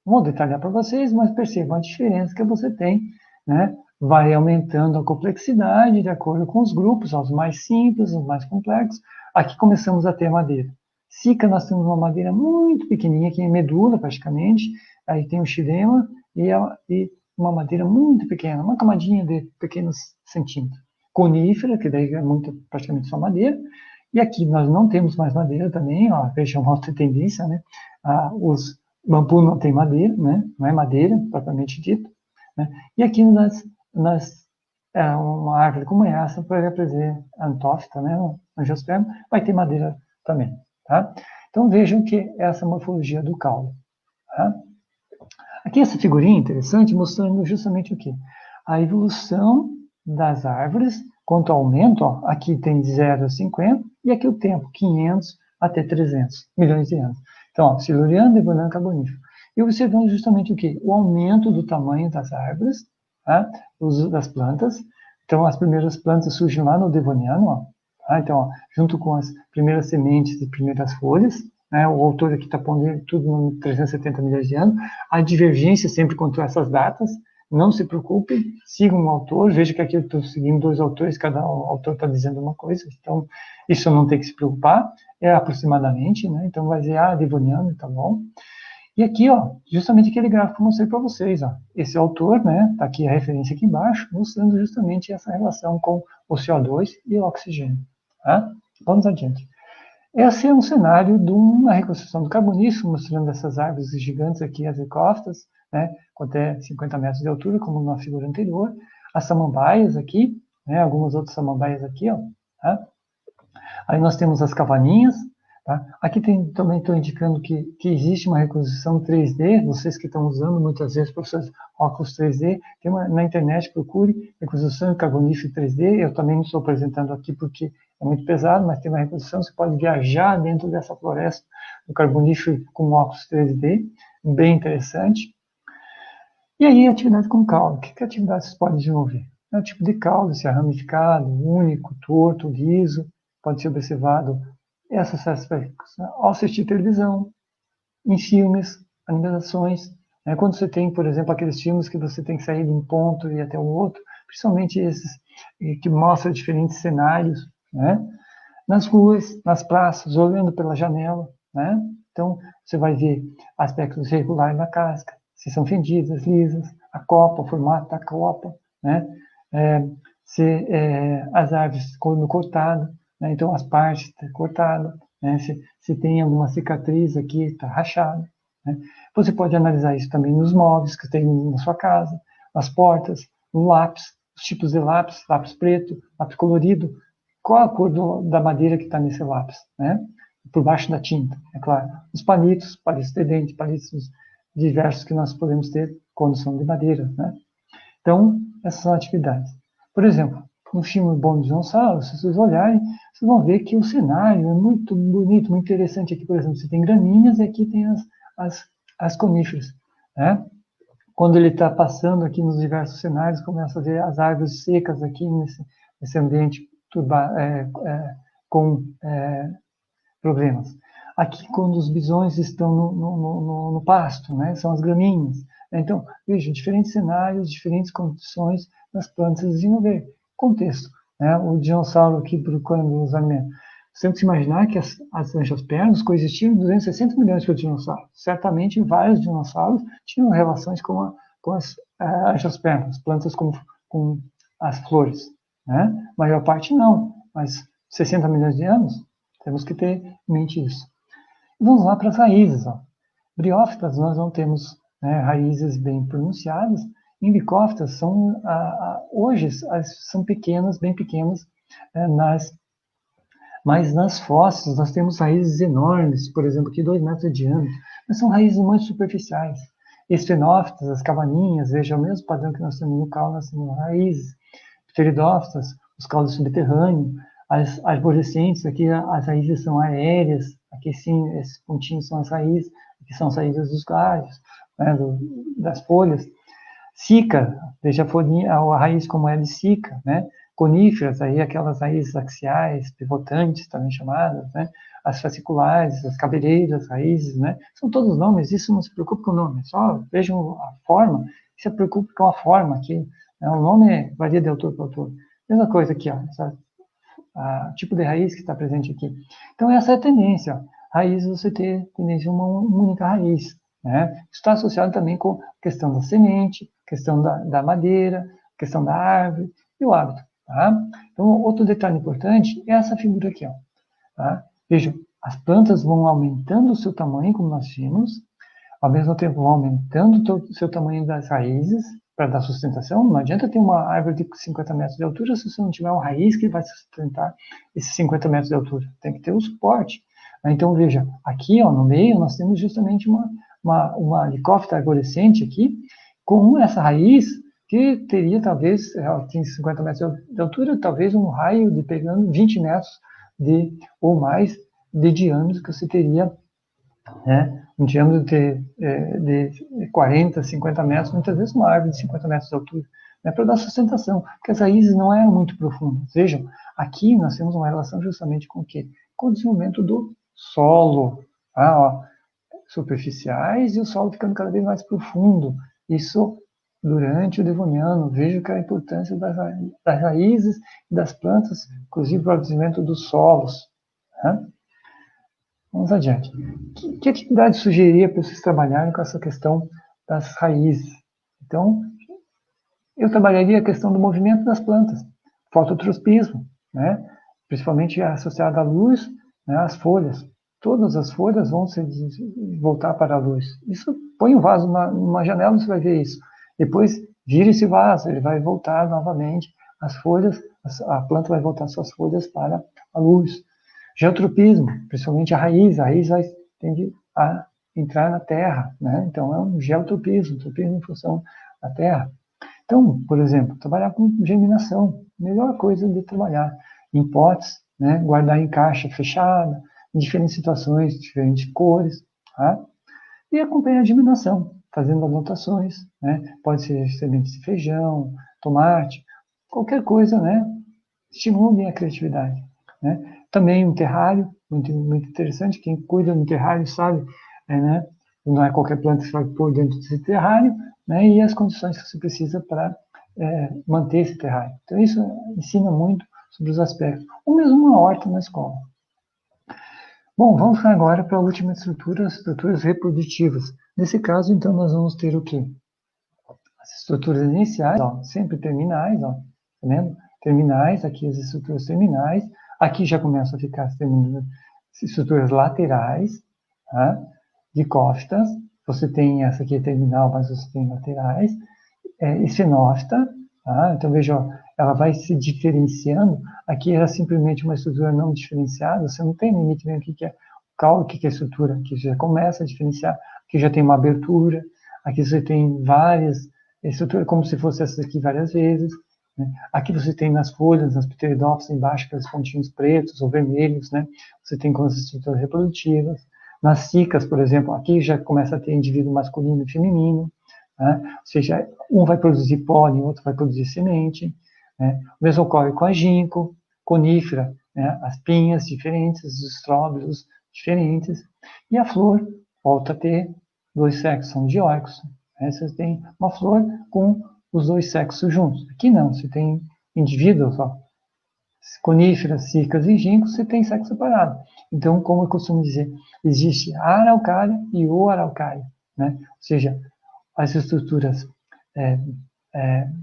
Não vou detalhar para vocês, mas percebam a diferença que você tem, né? Vai aumentando a complexidade de acordo com os grupos, aos mais simples, aos mais complexos. Aqui começamos a ter madeira. Sica, nós temos uma madeira muito pequenininha, que é medula praticamente, aí tem o xilema e uma madeira muito pequena, uma camadinha de pequenos centímetros. Conífera, que daí é praticamente só madeira, e aqui nós não temos mais madeira também, ó, veja uma outra tendência, né? Os bambu não tem madeira, né? Não é madeira, propriamente dito. Né? E aqui uma árvore como essa, por exemplo, a antófita, né? O angiosperma, vai ter madeira também. Tá? Então vejam que é essa morfologia do caule. Tá? Aqui essa figurinha interessante, mostrando justamente o quê? A evolução das árvores quanto ao aumento, ó, aqui tem de 0 a 50, e aqui o tempo, 500 até 300 milhões de anos. Então, ó, siluriano, devoniano, carbonífero. E observamos justamente o quê? O aumento do tamanho das árvores, tá? Das plantas. Então, as primeiras plantas surgem lá no devoniano, ó, tá? Então, ó, junto com as primeiras sementes e primeiras folhas, né? O autor aqui está pondo tudo em 370 milhões de anos. A divergência sempre quanto a essas datas, não se preocupem, sigam o autor, veja que aqui eu estou seguindo 2 autores, cada autor está dizendo uma coisa, então isso não tem que se preocupar, é aproximadamente, né? Então vai dizer, Devoniano, tá bom. E aqui, ó, justamente aquele gráfico que eu mostrei para vocês, ó, esse autor, né, tá aqui a referência aqui embaixo, mostrando justamente essa relação com o CO2 e o oxigênio, tá? Vamos adiante. Esse é um cenário de uma reconstrução do carbonífero, mostrando essas árvores gigantes aqui, as ecófitas, né, com até 50 metros de altura, como na figura anterior, as samambaias aqui, né, algumas outras samambaias aqui, ó, tá? Aí nós temos as cavalinhas, tá? Aqui também estou indicando que existe uma reconstrução 3D, vocês que estão usando muitas vezes professores óculos 3D, tem na internet, procure reconstrução de carbonífero 3D, eu também não estou apresentando aqui porque é muito pesado, mas tem uma reconstrução, você pode viajar dentro dessa floresta do carbonífero com óculos 3D, bem interessante. E aí, atividade com caule. Que atividade vocês podem desenvolver? É um tipo de caule, se é ramificado, único, torto, liso, pode ser observado essas aspectos ao assistir televisão, em filmes, animações. Né? Quando você tem, por exemplo, aqueles filmes que você tem que sair de um ponto e ir até o outro, principalmente esses que mostram diferentes cenários, né? Nas ruas, nas praças, olhando pela janela, né? Então, você vai ver aspectos regulares na casca, se são fendidas, lisas, a copa, o formato da copa, né? As árvores no cortado, né? Então as partes estão cortadas, né? Se tem alguma cicatriz aqui, está rachada, né? Você pode analisar isso também nos móveis que tem na sua casa, nas portas, no lápis, os tipos de lápis, lápis preto, lápis colorido, qual a cor da madeira que está nesse lápis, né? Por baixo da tinta, é claro. Os palitos de dente, palitos diversos que nós podemos ter quando são de madeira, né? Então, essas são atividades. Por exemplo, no filme Bom Dinossauro, se vocês olharem, vocês vão ver que o cenário é muito bonito, muito interessante. Aqui, por exemplo, você tem gramíneas e aqui tem as coníferas, né? Quando ele está passando aqui nos diversos cenários, começa a ver as árvores secas aqui nesse ambiente com problemas. Aqui, quando os bisões estão no pasto, né, são as gramíneas. Então, veja, diferentes cenários, diferentes condições das plantas desenvolver. Contexto, né, o dinossauro aqui procurando os alimentos. Você tem que se imaginar que as angiospermas coexistiram 260 milhões de dinossauros. Certamente, vários dinossauros tinham relações com as angiospermas, plantas com as flores. Né? A maior parte não, mas 60 milhões de anos, temos que ter em mente isso. Vamos lá para as raízes. Ó. Briófitas, nós não temos raízes bem pronunciadas. Licófitas são, hoje, são pequenas, bem pequenas, mas nas fósseis nós temos raízes enormes, por exemplo, aqui 2 metros de diâmetro, mas são raízes muito superficiais. Esfenófitas, as cavalinhas, veja, o mesmo padrão que nós temos no caule, nós temos raízes. Pteridófitas, os caules subterrâneos, as arborescentes, aqui as raízes são aéreas, aqui sim, esses pontinhos são as raízes, aqui são as raízes dos galhos, né, das folhas. Sica, veja a raiz como é de sica, né? Coníferas, aí aquelas raízes axiais, pivotantes, também chamadas, né? As fasciculares, as cabeleiras, raízes, né? São todos nomes, isso não se preocupe com o nome, só vejam a forma e se preocupe com a forma aqui. Né? O nome varia de autor para autor. Mesma coisa aqui, ó, tipo de raiz que está presente aqui. Então, essa é a tendência. Ó. Raiz, você ter tendência a uma única raiz. Né? Isso está associado também com a questão da semente, questão da madeira, questão da árvore e o hábito. Tá? Então, outro detalhe importante é essa figura aqui. Ó, tá? Vejam, as plantas vão aumentando o seu tamanho, como nós vimos, ao mesmo tempo vão aumentando o seu tamanho das raízes para dar sustentação. Não adianta ter uma árvore de 50 metros de altura se você não tiver uma raiz que vai sustentar esses 50 metros de altura. Tem que ter o suporte. Então, veja, aqui ó, no meio nós temos justamente uma licófita arborescente aqui, com essa raiz que teria talvez, ela tem 50 metros de altura, talvez um raio de pegando 20 metros ou mais de diâmetro que você teria, né, um diâmetro de 40, 50 metros, muitas vezes uma árvore de 50 metros de altura, né, para dar sustentação, porque as raízes não eram muito profundas. Vejam, aqui nós temos uma relação justamente com o quê? Com o desenvolvimento do solo, tá, ó, superficiais e o solo ficando cada vez mais profundo. Isso durante o Devoniano, vejo que a importância das raízes e das plantas, inclusive para o desenvolvimento dos solos. Né? Vamos adiante. Que atividade sugeria para vocês trabalharem com essa questão das raízes? Então, eu trabalharia a questão do movimento das plantas, fototropismo, né? Principalmente associado à luz, né? As folhas. Todas as folhas vão voltar para a luz. Isso, põe um vaso numa janela, você vai ver isso. Depois, vira esse vaso, ele vai voltar novamente, as folhas, a planta vai voltar suas folhas para a luz. Geotropismo, principalmente a raiz tende a entrar na terra, né? Então é um geotropismo, tropismo em função da terra. Então, por exemplo, trabalhar com germinação, melhor coisa de trabalhar em potes, né? Guardar em caixa fechada, em diferentes situações, diferentes cores, tá? E acompanhar a germinação, fazendo anotações, né? Pode ser sementes de feijão, tomate, qualquer coisa, né? Estimule a criatividade, né? Também um terrário, muito, muito interessante, quem cuida do terrário sabe, né? Não é qualquer planta que você vai pôr dentro desse terrário, né? E as condições que você precisa para manter esse terrário. Então isso ensina muito sobre os aspectos. Ou mesmo uma horta na escola. Bom, vamos agora para a última estrutura, as estruturas reprodutivas. Nesse caso, então, nós vamos ter o quê? As estruturas iniciais, ó, sempre terminais, ó, tá vendo? Terminais, aqui as estruturas terminais. Aqui já começam a ficar as estruturas laterais, tá? Dicófitas. Você tem essa aqui terminal, mas você tem laterais. Esfenófita, tá? Então veja, ó, ela vai se diferenciando. Aqui era simplesmente uma estrutura não diferenciada, você não tem limite mesmo o que é o caule, o que é a estrutura. Aqui já começa a diferenciar, aqui já tem uma abertura, aqui você tem várias estruturas, como se fosse essa aqui várias vezes. Né? Aqui você tem nas folhas, nas pteridófitas, embaixo, aqueles pontinhos pretos ou vermelhos, né? Você tem com as estruturas reprodutivas. Nas cicas, por exemplo, aqui já começa a ter indivíduo masculino e feminino. Né? Ou seja, um vai produzir pólen, outro vai produzir semente. Né? O mesmo ocorre com a ginkgo, conífera, né? As pinhas diferentes, os estróbilos diferentes. E a flor volta a ter dois sexos, são dioicos. Né? Você tem uma flor com os dois sexos juntos. Aqui não, você tem indivíduos, ó, coníferas, cicas e ginkgos, você tem sexo separado. Então, como eu costumo dizer, existe a araucária e o araucária. Né? Ou seja, as estruturas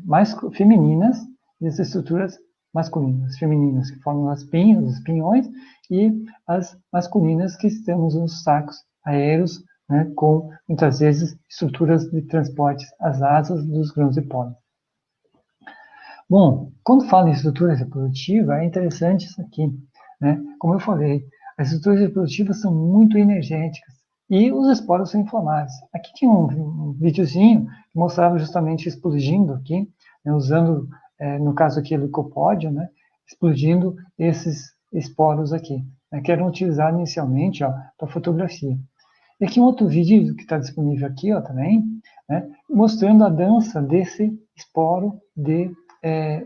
mais femininas e as estruturas masculinas. As femininas que formam as pinhas, os pinhões, e as masculinas que temos nos sacos aéreos, né, com, muitas vezes, estruturas de transporte, as asas dos grãos de pólen. Bom, quando falo em estrutura reprodutiva, é interessante isso aqui. Né? Como eu falei, as estruturas reprodutivas são muito energéticas e os esporos são inflamáveis. Aqui tinha um videozinho que mostrava justamente explodindo aqui, né, usando, no caso aqui, o licopódio, né, explodindo esses esporos aqui, né, que eram utilizados inicialmente para fotografia. E aqui um outro vídeo que está disponível aqui também, né, mostrando a dança desse esporo de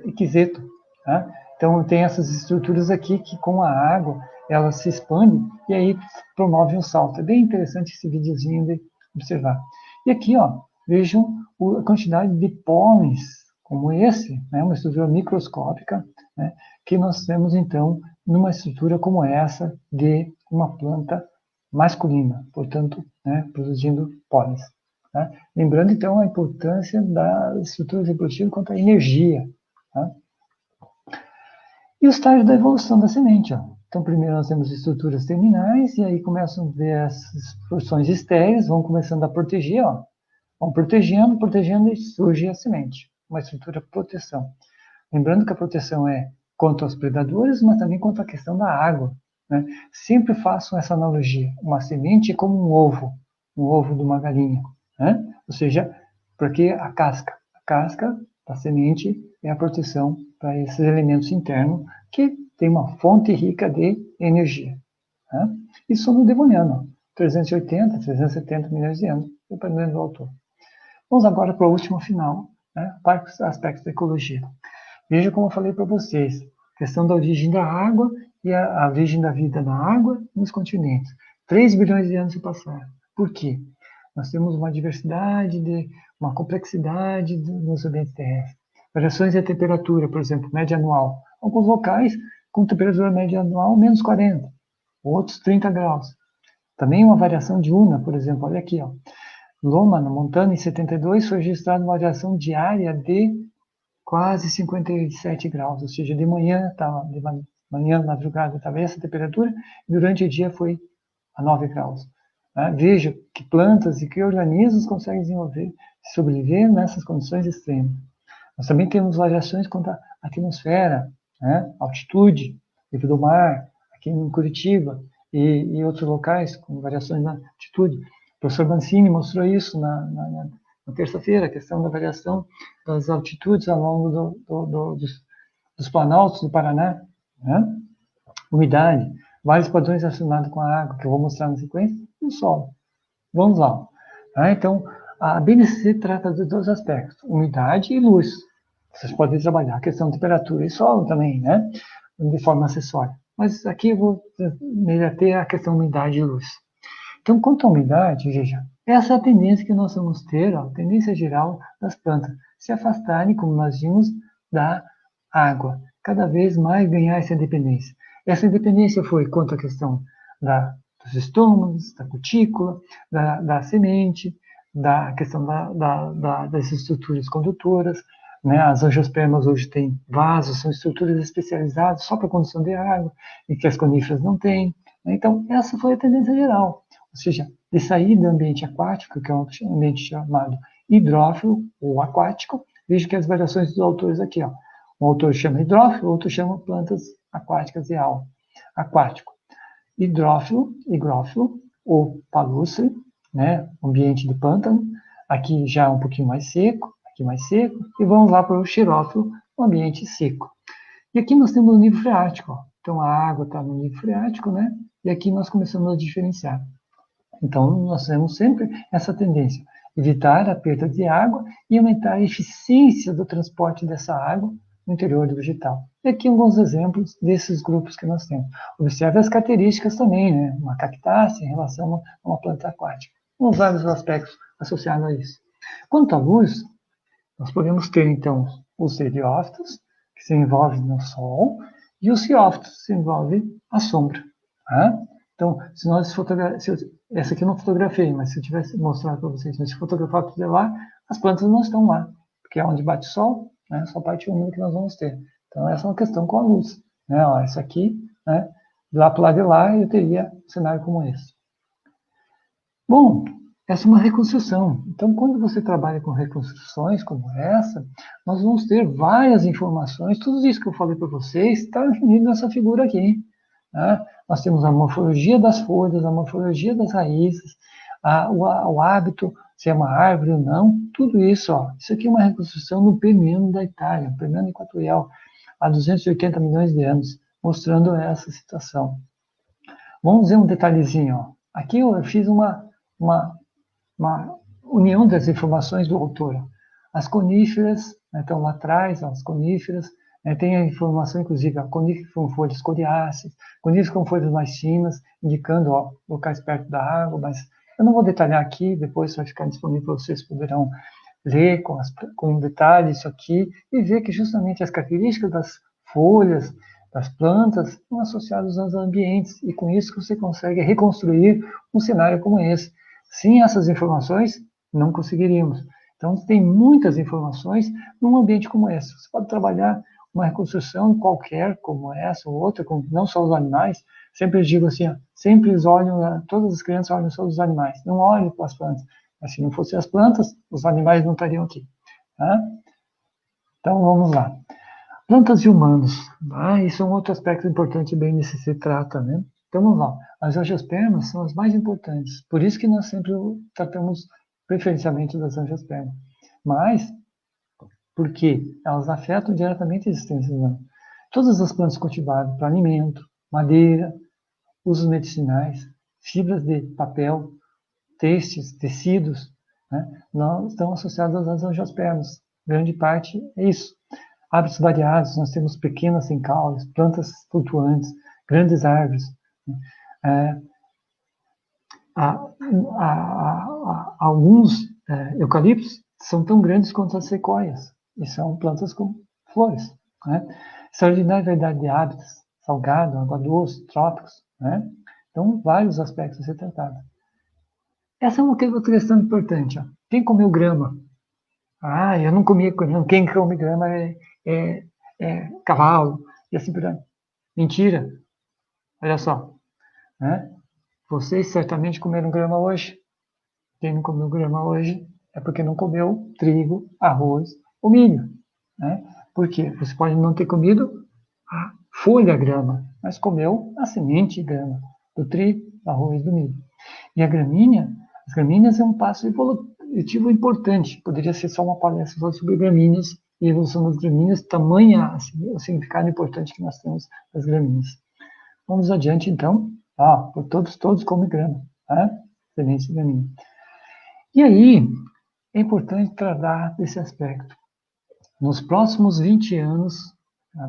Equiseto. Tá? Então tem essas estruturas aqui que com a água elas se expandem e aí promove um salto. É bem interessante esse videozinho de observar. E aqui, vejam a quantidade de pólens como esse, né, uma estrutura microscópica, né, que nós temos então numa estrutura como essa de uma planta masculina, portanto, né, produzindo pólenes. Tá? Lembrando, então, a importância da estrutura reprodutiva quanto à energia. Tá? E o estágio da evolução da semente. Então, primeiro nós temos estruturas terminais, e aí começam a ver as porções estéreis, vão começando a proteger, vão protegendo, e surge a semente, uma estrutura de proteção. Lembrando que a proteção é quanto aos predadores, mas também quanto à questão da água. Né? Sempre façam essa analogia. Uma semente é como um ovo de uma galinha. Né? Ou seja, porque a casca da semente é a proteção para esses elementos internos que tem uma fonte rica de energia. Né? Isso no Devoniano, 380, 370 milhões de anos, dependendo do autor. Vamos agora para o último final, né? Aspectos da ecologia. Veja como eu falei para vocês, a questão da origem da água e a origem da vida na água nos continentes. 3 bilhões de anos se passaram. Por quê? nós temos uma diversidade, uma complexidade nos ambientes terrestres. Variações de temperatura, por exemplo, média anual. Alguns locais com temperatura média anual menos 40, outros 30 graus. Também uma variação diurna, por exemplo, olha aqui, ó. Loma, na Montana, em 72, foi registrada uma variação diária de quase 57 graus, ou seja, de manhã, madrugada, estava essa temperatura, e durante o dia foi a 9 graus. Veja que plantas e que organismos conseguem desenvolver, sobreviver nessas condições extremas. Nós também temos variações quanto à atmosfera, altitude, nível do mar, aqui em Curitiba, e outros locais com variações na altitude. O professor Mancini mostrou isso na terça-feira, a questão da variação das altitudes ao longo dos planaltos do Paraná. Umidade, vários padrões relacionados com a água, que eu vou mostrar na sequência, e o solo. Vamos lá. Então, a BNCC trata de dois aspectos, umidade e luz. Vocês podem trabalhar a questão de temperatura e solo também, né? De forma acessória. Mas aqui eu vou me ater à questão umidade e luz. Então, quanto à umidade, veja, essa é a tendência que nós vamos ter, a tendência geral das plantas, se afastarem, como nós vimos, da água. Cada vez mais ganhar essa independência. Essa independência foi quanto à questão dos estômagos, da cutícula, da semente, da questão das estruturas condutoras, né? As angiospermas hoje têm vasos, são estruturas especializadas só para condução de água, e que as coníferas não têm. Então, essa foi a tendência geral. Ou seja, de sair do ambiente aquático, que é um ambiente chamado hidrófilo ou aquático. Veja que as variações dos autores aqui, ó. Um autor chama hidrófilo, outro chama plantas aquáticas e algas. Aquático. Hidrófilo, higrófilo ou palustre, né? Ambiente de pântano. Aqui já um pouquinho mais seco, aqui mais seco. E vamos lá para o xerófilo, um ambiente seco. E aqui nós temos o nível freático, ó. Então a água está no nível freático, né? E aqui nós começamos a diferenciar. Então, nós temos sempre essa tendência, evitar a perda de água e aumentar a eficiência do transporte dessa água no interior do vegetal. E aqui alguns exemplos desses grupos que nós temos. Observe as características também, né? Uma cactácea em relação a uma planta aquática. Vamos vários aspectos associados a isso. Quanto à luz, nós podemos ter, então, os heliófitos, que se envolvem no sol, e os fiófitos, que se envolvem à sombra. Então, se nós essa aqui eu não fotografei, mas se eu tivesse mostrado para vocês, se fotografar tudo lá, as plantas não estão lá, porque é onde bate sol, né, só a parte úmida que nós vamos ter. Então, essa é uma questão com a luz. Né, ó, essa aqui, né, lá para o lado de lá, eu teria um cenário como esse. Bom, essa é uma reconstrução. Então, quando você trabalha com reconstruções como essa, nós vamos ter várias informações. Tudo isso que eu falei para vocês está reunido nessa figura aqui. Né? Nós temos a morfologia das folhas, a morfologia das raízes, o hábito, se é uma árvore ou não, tudo isso. Ó, isso aqui é uma reconstrução no Permiano da Itália, o Permiano equatorial, há 280 milhões de anos, mostrando essa situação. Vamos ver um detalhezinho. Ó. Aqui eu fiz uma união das informações do autor. As coníferas, né, estão lá atrás, as coníferas, tem a informação, inclusive, a coníferas com folhas coriáceas, coníferas com folhas mais finas, indicando locais perto da água, mas eu não vou detalhar aqui, depois vai ficar disponível para vocês poderão ler com detalhe isso aqui e ver que justamente as características das folhas, das plantas, estão associadas aos ambientes, e com isso você consegue reconstruir um cenário como esse. Sem essas informações, não conseguiríamos. Então, tem muitas informações num ambiente como esse. Você pode trabalhar uma reconstrução qualquer, como essa ou outra, com não só os animais. Sempre digo assim, ó, sempre olham, todas as crianças olham só os animais, não olhem para as plantas. Mas se não fossem as plantas, os animais não estariam aqui. Tá? Então, vamos lá. Plantas e humanos. Isso é um outro aspecto importante, bem nesse se trata, né? Então, vamos lá. As angiospermas são as mais importantes. Por isso que nós sempre tratamos preferencialmente das angiospermas. Mas, porque elas afetam diretamente a existência humana. Todas as plantas cultivadas para alimento, madeira, usos medicinais, fibras de papel, têxteis, tecidos, né, não estão associadas às angiospermas. Grande parte é isso. Hábitos variados, nós temos pequenas sem caules, plantas flutuantes, grandes árvores. Alguns eucaliptos são tão grandes quanto as sequoias, e são plantas com flores. Né? Extraordinária variedade de hábitats, salgado, água doce, trópicos. Né? Então, vários aspectos a ser tratados. Essa é uma questão importante. Ó. Quem comeu grama? Ah, eu não comia grama. Quem come grama é cavalo, e assim por diante. Mentira. Olha só. Né? Vocês certamente comeram grama hoje. Quem não comeu grama hoje é porque não comeu trigo, arroz ou milho. Né? Por quê? Você pode não ter comido a folha grama, mas comeu a semente grama do trigo, do arroz, do milho. E as gramíneas é um passo evolutivo importante. Poderia ser só uma palestra só sobre gramíneas e evolução das gramíneas, tamanha o significado importante que nós temos das gramíneas. Vamos adiante, então. Todos comem grama, tá? Sementes de gramínea. E aí, é importante tratar desse aspecto. Nos próximos 20 anos,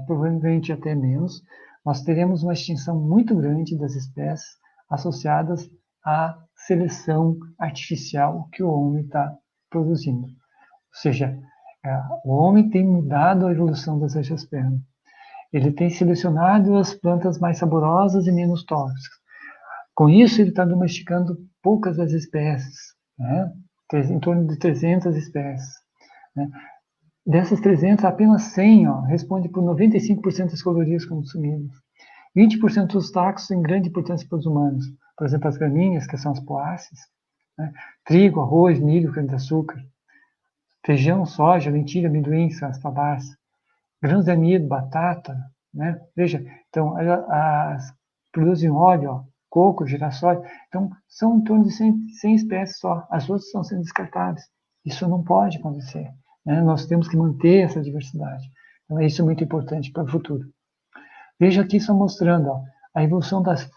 provavelmente até menos, nós teremos uma extinção muito grande das espécies associadas à seleção artificial que o homem está produzindo. Ou seja, o homem tem mudado a evolução das angiospermas. Ele tem selecionado as plantas mais saborosas e menos tóxicas. Com isso, ele está domesticando poucas das espécies, né? Em torno de 300 espécies. Né? Dessas 300, apenas 100 responde por 95% das calorias consumidas. 20% dos tacos têm grande importância para os humanos. Por exemplo, as gramíneas, que são as poáceas, né? Trigo, arroz, milho, cana-de-açúcar, feijão, soja, lentilha, amendoim, são as fabás, grãos de amido, batata, né? Veja, então, as produzem óleo, coco, girassol, então são em torno de 100 espécies só, as outras estão sendo descartadas. Isso não pode acontecer. Né? Nós temos que manter essa diversidade. Então, isso é muito importante para o futuro. Veja aqui só mostrando a evolução das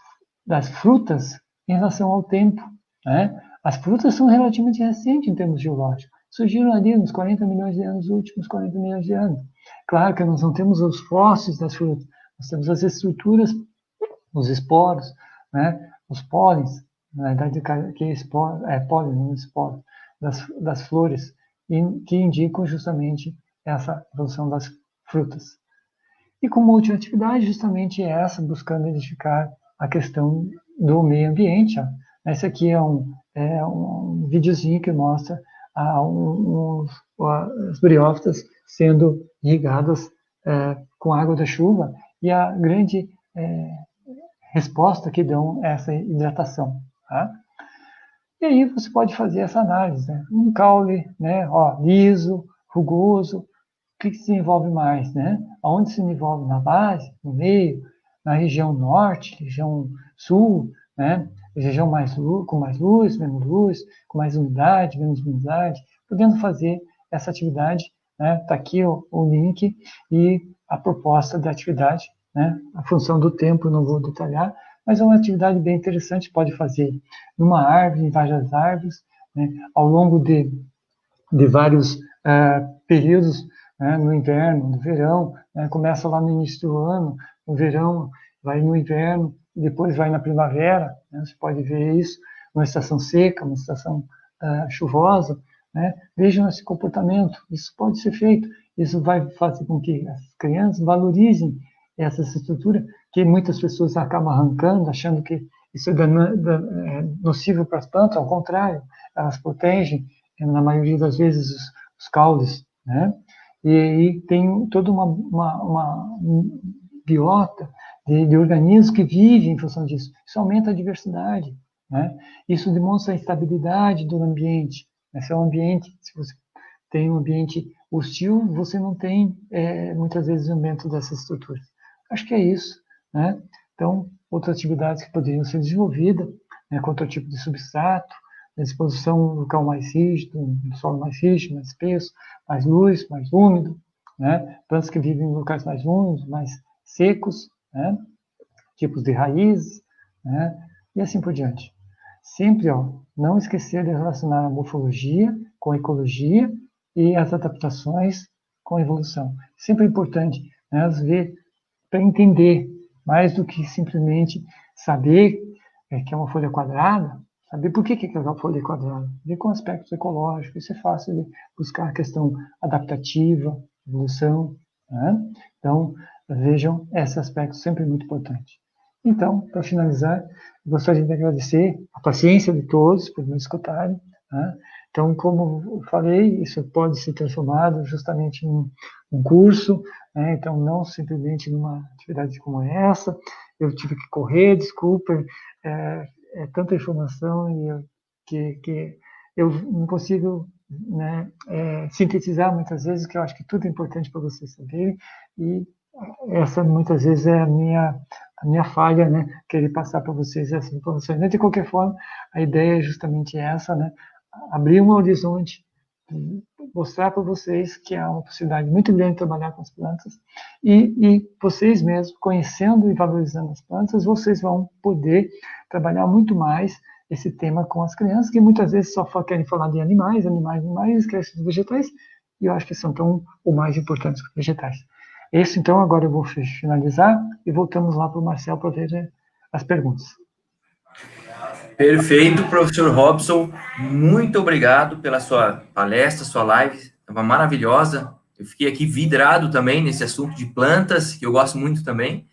frutas em relação ao tempo. Né? As frutas são relativamente recentes em termos geológicos. Surgiram ali nos 40 milhões de anos, últimos 40 milhões de anos. Claro que nós não temos os fósseis das frutas, nós temos as estruturas, os esporos, né? Os pólens, na verdade, que é pólen, não esporo, das flores, que indicam justamente essa evolução das frutas. E como última atividade, justamente essa, buscando identificar a questão do meio ambiente. Ó. Esse aqui é um videozinho que mostra as briófitas sendo irrigadas com água da chuva e a grande resposta que dão a essa hidratação. Tá? E aí você pode fazer essa análise. Né? Um caule liso, rugoso, o que se envolve mais? Né? Onde se envolve? Na base, no meio, na região norte, região sul, né? Região com mais luz, menos luz, com mais umidade, menos umidade, podendo fazer essa atividade. Né? Tá aqui o link e a proposta da atividade, né? A função do tempo não vou detalhar, mas é uma atividade bem interessante, pode fazer numa árvore, em várias árvores, né? Ao longo de vários períodos, né? No inverno, no verão, né? Começa lá no início do ano, no verão, vai no inverno, depois vai na primavera, né? Você pode ver isso, uma estação seca, uma estação chuvosa, né? Vejam esse comportamento, isso pode ser feito, isso vai fazer com que as crianças valorizem essa estrutura, que muitas pessoas acabam arrancando, achando que isso é nocivo para as plantas, ao contrário, elas protegem, na maioria das vezes, os caules, né? E aí tem toda uma biota de organismos que vivem em função disso. Isso aumenta a diversidade, né? Isso demonstra a estabilidade do ambiente. Se é um ambiente, se você tem um ambiente hostil, você não tem, muitas vezes, o aumento dessas estruturas. Acho que é isso, né? Então, outras atividades que poderiam ser desenvolvidas, né, com outro tipo de substrato, a exposição no local mais rígido, no solo mais rígido, mais espesso, mais luz, mais úmido, né? Plantas que vivem em locais mais úmidos, mais secos, né? Tipos de raízes, né? E assim por diante. Sempre, não esquecer de relacionar a morfologia com a ecologia e as adaptações com a evolução. Sempre é importante, né, ver para entender, mais do que simplesmente saber que é uma folha quadrada, Saber por que aquela folha é quadrada? Ver com aspectos ecológicos, isso é fácil de buscar a questão adaptativa, evolução, né? Então, vejam esse aspecto sempre muito importante. Então, para finalizar, gostaria de agradecer a paciência de todos por me escutarem, né? Então, como eu falei, isso pode ser transformado justamente em um curso, né? Então, não simplesmente numa atividade como essa. Eu tive que correr, desculpa, é tanta informação e que eu não consigo, né, sintetizar muitas vezes, que eu acho que tudo é importante para vocês saberem, e essa muitas vezes é a minha falha, né, querer passar para vocês essas informações. Mas, de qualquer forma, a ideia é justamente essa, né, abrir um horizonte, mostrar para vocês que há uma possibilidade muito grande de trabalhar com as plantas, e vocês mesmos, conhecendo e valorizando as plantas, vocês vão poder trabalhar muito mais esse tema com as crianças, que muitas vezes só querem falar de animais, animais, animais, esquecem dos vegetais, e eu acho que são tão ou mais importantes que os vegetais. Esse, então, agora eu vou finalizar e voltamos lá para o Marcel para ver as perguntas. Perfeito, professor Robson. Muito obrigado pela sua palestra, sua live. Estava maravilhosa. Eu fiquei aqui vidrado também nesse assunto de plantas, que eu gosto muito também.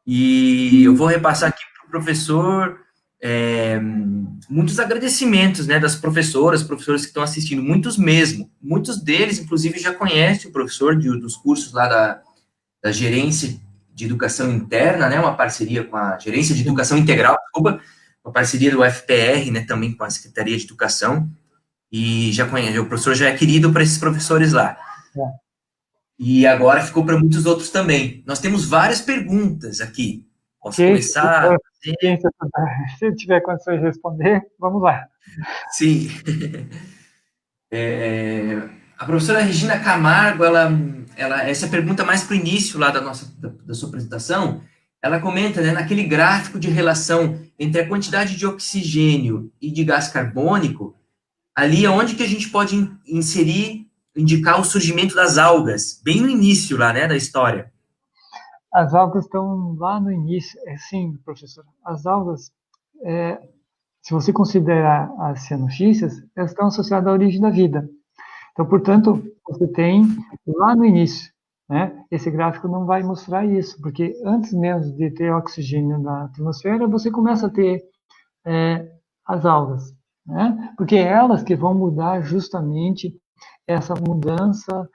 E eu vou repassar aqui para o professor muitos agradecimentos, né, das professoras, professores que estão assistindo, muitos mesmo. Muitos deles, inclusive, já conhecem o professor dos cursos lá da Gerência de Educação Interna, né, uma parceria com a Gerência de Educação Integral, desculpa, uma parceria do UFPR, né, também com a Secretaria de Educação, e já conhece, o professor já é querido para esses professores lá. E agora ficou para muitos outros também. Nós temos várias perguntas aqui. Posso começar? Se eu tiver condições de responder, vamos lá. Sim. A professora Regina Camargo, essa pergunta mais para o início lá da sua apresentação, ela comenta, né, naquele gráfico de relação entre a quantidade de oxigênio e de gás carbônico, ali é onde que a gente pode inserir, indicar o surgimento das algas, bem no início lá, né, da história. As algas estão lá no início. Sim, professor. As algas, se você considerar as cianotícias, elas estão associadas à origem da vida. Então, portanto, você tem lá no início, né? Esse gráfico não vai mostrar isso, porque antes mesmo de ter oxigênio na atmosfera, você começa a ter as algas, né? Porque é elas que vão mudar justamente essa mudança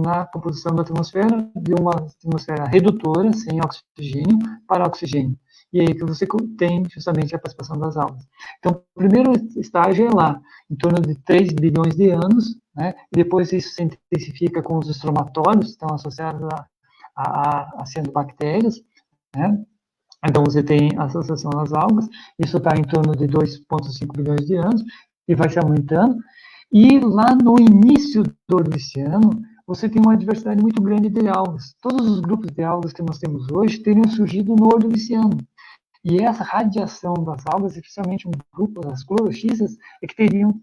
na composição da atmosfera, de uma atmosfera redutora, sem oxigênio, para oxigênio. E aí que você tem justamente a participação das algas. Então, o primeiro estágio é lá, em torno de 3 bilhões de anos, né? E depois isso se intensifica com os estromatórios, que estão associados a cianobactérias, né? Então, você tem a associação das algas, isso está em torno de 2,5 bilhões de anos, e vai se aumentando. E lá no início do Ordoviciano, você tem uma diversidade muito grande de algas. Todos os grupos de algas que nós temos hoje teriam surgido no Ordoviciano. E essa radiação das algas, especialmente um grupo das cloroxíceas, é que teriam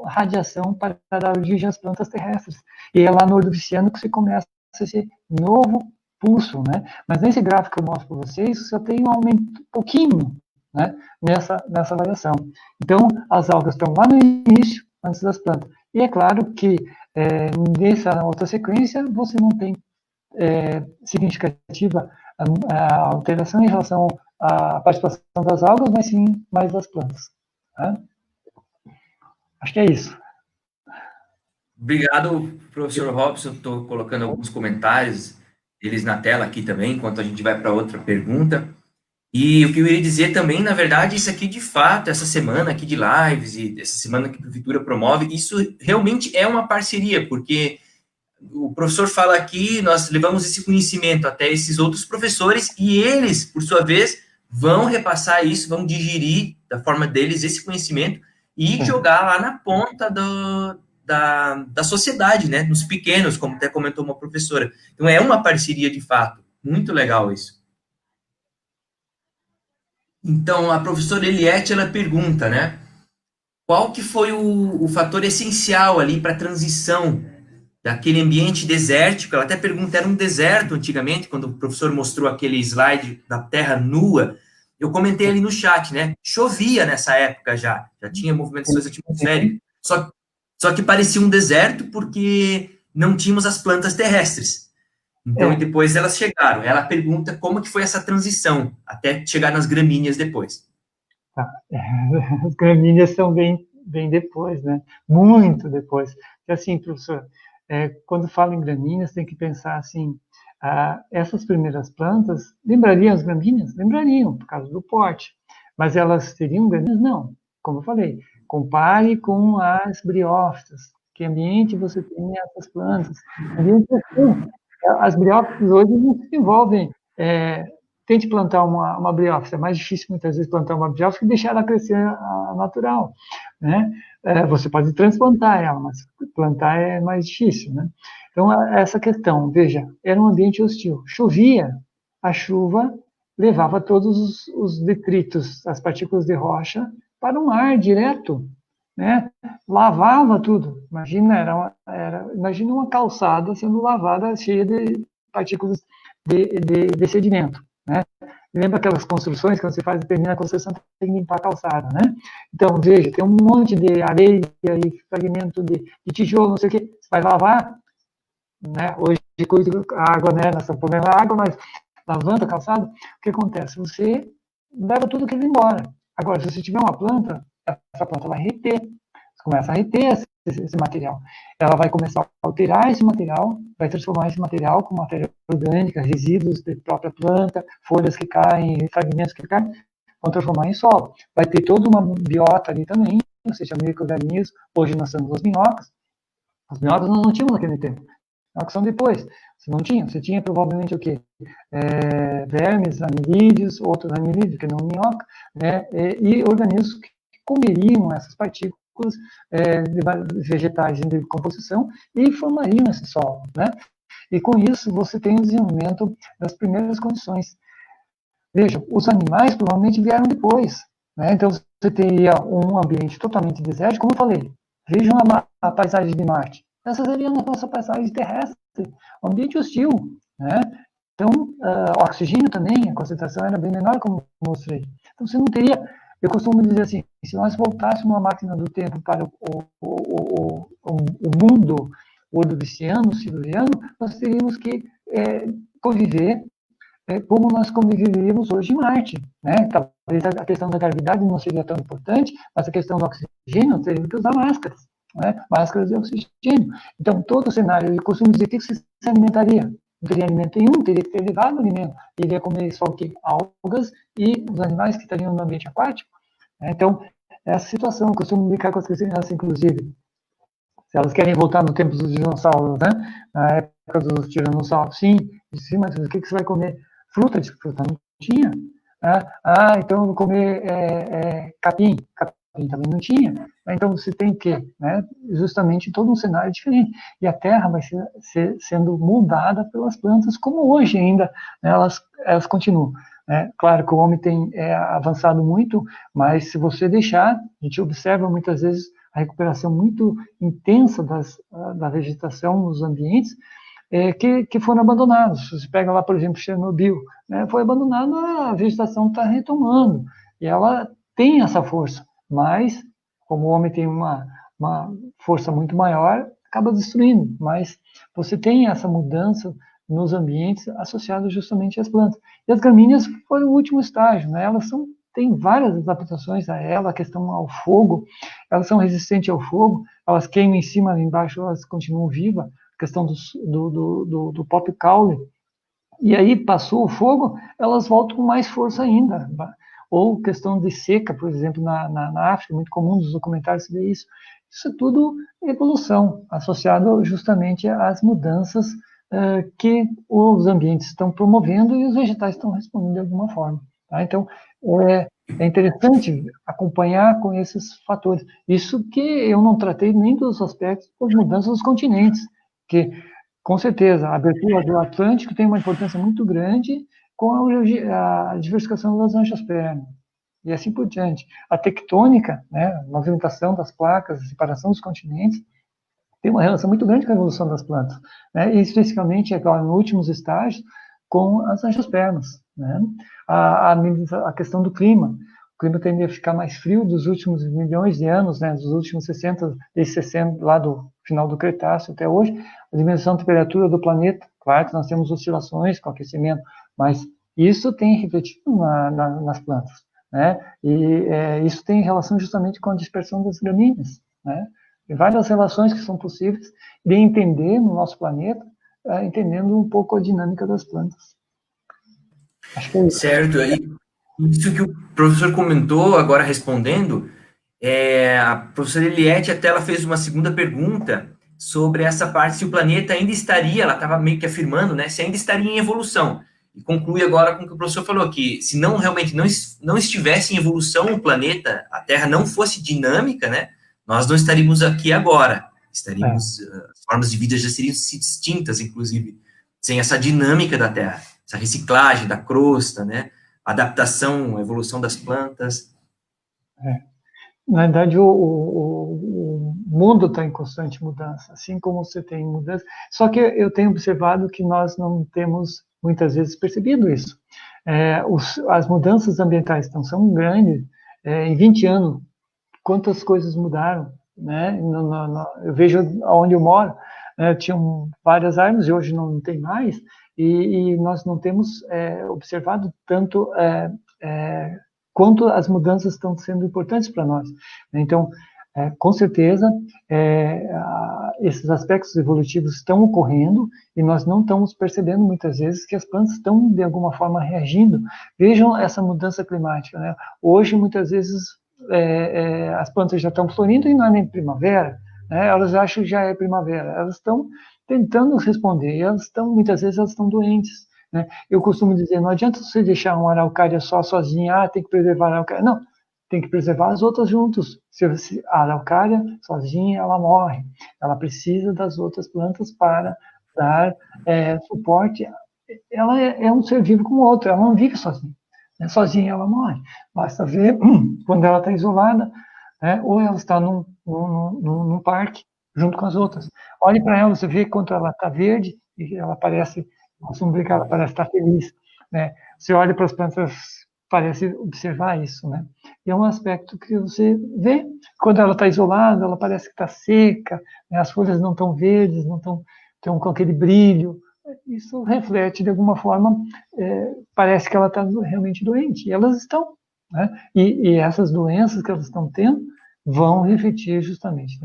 radiação para dar origem às plantas terrestres. E é lá no Ordoviciano que se começa esse novo pulso, né? Mas nesse gráfico que eu mostro para vocês, só tem um aumento um pouquinho, né, nessa variação. Então, as algas estão lá no início, antes das plantas. E é claro que nessa outra sequência você não tem significativa a alteração em relação à participação das algas, mas sim mais das plantas. Tá? Acho que é isso. Obrigado, professor Robson. Estou colocando alguns comentários deles na tela aqui também, enquanto a gente vai para outra pergunta. E o que eu iria dizer também, na verdade, isso aqui de fato, essa semana aqui de lives e essa semana que a Prefeitura promove, isso realmente é uma parceria, porque o professor fala aqui, nós levamos esse conhecimento até esses outros professores e eles, por sua vez, vão repassar isso, vão digerir da forma deles esse conhecimento e jogar lá na ponta da sociedade, né, nos pequenos, como até comentou uma professora. Então é uma parceria de fato, muito legal isso. Então, a professora Eliette, ela pergunta, né, qual que foi o fator essencial ali para a transição daquele ambiente desértico? Ela até pergunta, era um deserto antigamente, quando o professor mostrou aquele slide da terra nua, Eu comentei ali no chat, né? Chovia nessa época já tinha movimentações atmosféricas. Só que parecia um deserto porque não tínhamos as plantas terrestres. Então, e É, depois elas chegaram. Ela pergunta como que foi essa transição até chegar nas gramíneas depois. tá. As gramíneas são bem depois, né? Muito depois. E assim, professor, quando fala em gramíneas, tem que pensar assim, essas primeiras plantas, lembrariam as gramíneas? Lembrariam, por causa do porte. Mas elas seriam gramíneas? Não. Como eu falei, compare com as briófitas. Que ambiente você tem essas plantas? Ambiente assim, as briófitas hoje não se envolvem tente plantar uma briófita. É mais difícil, muitas vezes, plantar uma briófita e deixar ela crescer natural, né? Você pode transplantar ela, mas plantar é mais difícil, né? Então, essa questão, veja, era um ambiente hostil. Chovia, a chuva levava todos os detritos, as partículas de rocha, para o mar direto, né? Lavava tudo. Imagina uma calçada sendo lavada cheia de partículas de sedimento, né? Lembra aquelas construções, quando você termina a construção, tem que limpar a calçada, né? Então, veja, tem um monte de areia e fragmento de tijolo, não sei o quê. Você vai lavar, né? Hoje, a água, né? Nós estamos problema da água, mas lavando a calçada, o que acontece? Você leva tudo aquilo embora. Agora, se você tiver uma planta, essa planta vai reter. Você começa a reter esse material. Ela vai começar a alterar esse material, vai transformar esse material com matéria orgânica, resíduos da própria planta, folhas que caem, fragmentos que caem, vão transformar em solo. Vai ter toda uma biota ali também, ou seja, micro-organismos. Hoje nós temos as minhocas. As minhocas nós não tínhamos naquele tempo. Minhocas são depois. Você não tinha. Você tinha provavelmente o quê? Vermes, anelídeos, outros anelídeos, que não minhoca, né? E organismos que comeriam essas partículas vegetais em decomposição e formariam esse solo, né? E com isso você tem o desenvolvimento das primeiras condições. Veja, os animais provavelmente vieram depois, né? Então você teria um ambiente totalmente desértico, como eu falei. Vejam a paisagem de Marte. Essa seria a nossa paisagem terrestre, um ambiente hostil, né? Então, oxigênio também, a concentração era bem menor, como eu mostrei. Então, você não teria. Eu costumo dizer assim: se nós voltássemos a máquina do tempo para o mundo ordoviciano, siluriano, nós teríamos que conviver como nós conviveríamos hoje em Marte. Né? Talvez a questão da gravidade não seria tão importante, mas a questão do oxigênio, teríamos que usar máscaras. Né? Máscaras de oxigênio. Então, todo o cenário, eu costumo dizer que você se alimentaria. Não teria alimento nenhum, teria que ter levado alimento. Iria comer só o quê? Algas e os animais que estariam no ambiente aquático. Né? Então, essa situação, eu costumo brincar com as crianças, inclusive, se elas querem voltar no tempo dos dinossauros, né? Na época dos tiranossauros, sim, mas o que você vai comer? Fruta, de fruta não tinha. Então eu vou comer capim também não tinha. Então você tem que, né, justamente todo um cenário diferente. E a Terra vai sendo moldada pelas plantas, como hoje ainda, né, elas continuam. Claro que o homem tem avançado muito, mas se você deixar, a gente observa muitas vezes a recuperação muito intensa da vegetação nos ambientes que foram abandonados. Você pega lá, por exemplo, Chernobyl, né, foi abandonado, a vegetação está retomando, e ela tem essa força, mas, como o homem tem uma força muito maior, acaba destruindo, mas você tem essa mudança nos ambientes associados justamente às plantas. E as gramíneas foram o último estágio, né? Elas têm várias adaptações a ela, a questão ao fogo, elas são resistentes ao fogo, elas queimam em cima, embaixo elas continuam vivas, questão do próprio caule. E aí passou o fogo, elas voltam com mais força ainda. Ou questão de seca, por exemplo, na África, muito comum nos documentários se vê isso. Isso é tudo evolução, associado justamente às mudanças que os ambientes estão promovendo e os vegetais estão respondendo de alguma forma. Tá? Então, é interessante acompanhar com esses fatores. Isso que eu não tratei nem dos aspectos das mudanças dos continentes, que, com certeza, a abertura do Atlântico tem uma importância muito grande com a diversificação das angiospermas, e assim por diante. A tectônica, né, a movimentação das placas, a separação dos continentes, tem uma relação muito grande com a evolução das plantas, né, e especificamente, agora, nos últimos estágios, com as angiospermas. Né? a questão do clima. O clima tende a ficar mais frio dos últimos milhões de anos, né, dos últimos 60, desde 60, lá do final do Cretáceo até hoje, a diminuição da temperatura do planeta. Claro que nós temos oscilações com aquecimento, mas isso tem refletido nas plantas, né? E isso tem relação justamente com a dispersão das gramíneas, né? Tem várias relações que são possíveis de entender no nosso planeta, entendendo um pouco a dinâmica das plantas. Acho que é isso. Certo. E isso que o professor comentou, agora respondendo, a professora Eliette até ela fez uma segunda pergunta sobre essa parte, se o planeta ainda estaria, ela estava meio que afirmando, né, se ainda estaria em evolução. E conclui agora com o que o professor falou, que se não realmente não estivesse em evolução o planeta, a Terra não fosse dinâmica, né, nós não estaríamos aqui agora. Estaríamos, as formas de vida já seriam extintas, inclusive, sem essa dinâmica da Terra, essa reciclagem da crosta, né, adaptação, evolução das plantas. Na verdade, o mundo está em constante mudança, assim como você tem mudança. Só que eu tenho observado que nós não temos, muitas vezes, percebido isso. As mudanças ambientais estão são grandes. Em 20 anos, quantas coisas mudaram, né? Eu vejo onde eu moro, tinham várias árvores e hoje não tem mais, e nós não temos observado tanto quanto as mudanças estão sendo importantes para nós. Então, com certeza, esses aspectos evolutivos estão ocorrendo e nós não estamos percebendo muitas vezes que as plantas estão, de alguma forma, reagindo. Vejam essa mudança climática, né? Hoje, muitas vezes, as plantas já estão florindo e não é nem primavera, né? Elas acham que já é primavera, elas estão tentando responder, e muitas vezes elas estão doentes, né? Eu costumo dizer, não adianta você deixar uma araucária só sozinha, tem que preservar a araucária. Não, tem que preservar as outras juntos. Se a araucária sozinha, ela morre. Ela precisa das outras plantas para dar suporte. Ela é um ser vivo como o outro, ela não vive sozinha. Né? Sozinha ela morre. Basta ver quando ela está isolada, né? Ou ela está num parque junto com as outras. Olhe para ela, você vê quando ela está verde e ela parece, costumo brincar, ela parece estar feliz, né? Você olha para as plantas, parece observar isso, né? E é um aspecto que você vê quando ela está isolada, ela parece que está seca, né? As folhas não estão verdes, não estão com aquele brilho. Isso reflete de alguma forma, parece que ela está realmente doente, e elas estão, né? E essas doenças que elas estão tendo vão refletir justamente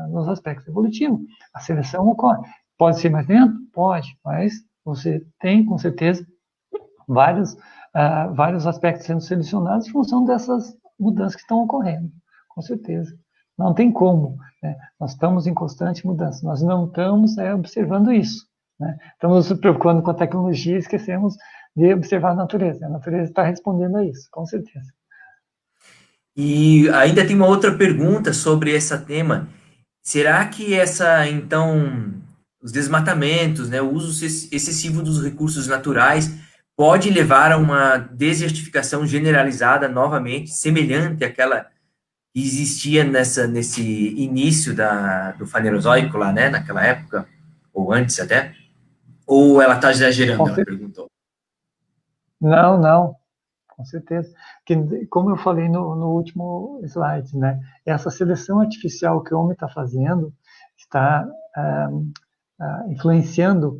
nos aspectos evolutivos. A seleção ocorre. Pode ser mais lento? Pode, mas você tem, com certeza, vários aspectos sendo selecionados em função dessas mudanças que estão ocorrendo, com certeza. Não tem como, né? Nós estamos em constante mudança, nós não estamos observando isso, né? Estamos nos preocupando com a tecnologia e esquecemos de observar a natureza está respondendo a isso, com certeza. E ainda tem uma outra pergunta sobre esse tema. Será que então, os desmatamentos, né, o uso excessivo dos recursos naturais pode levar a uma desertificação generalizada novamente, semelhante àquela que existia nesse início do Fanerozoico lá, né, naquela época, ou antes até? Ou ela está exagerando, ela perguntou. Não, não, com certeza. Como eu falei no último slide, né? Essa seleção artificial que o homem está fazendo está influenciando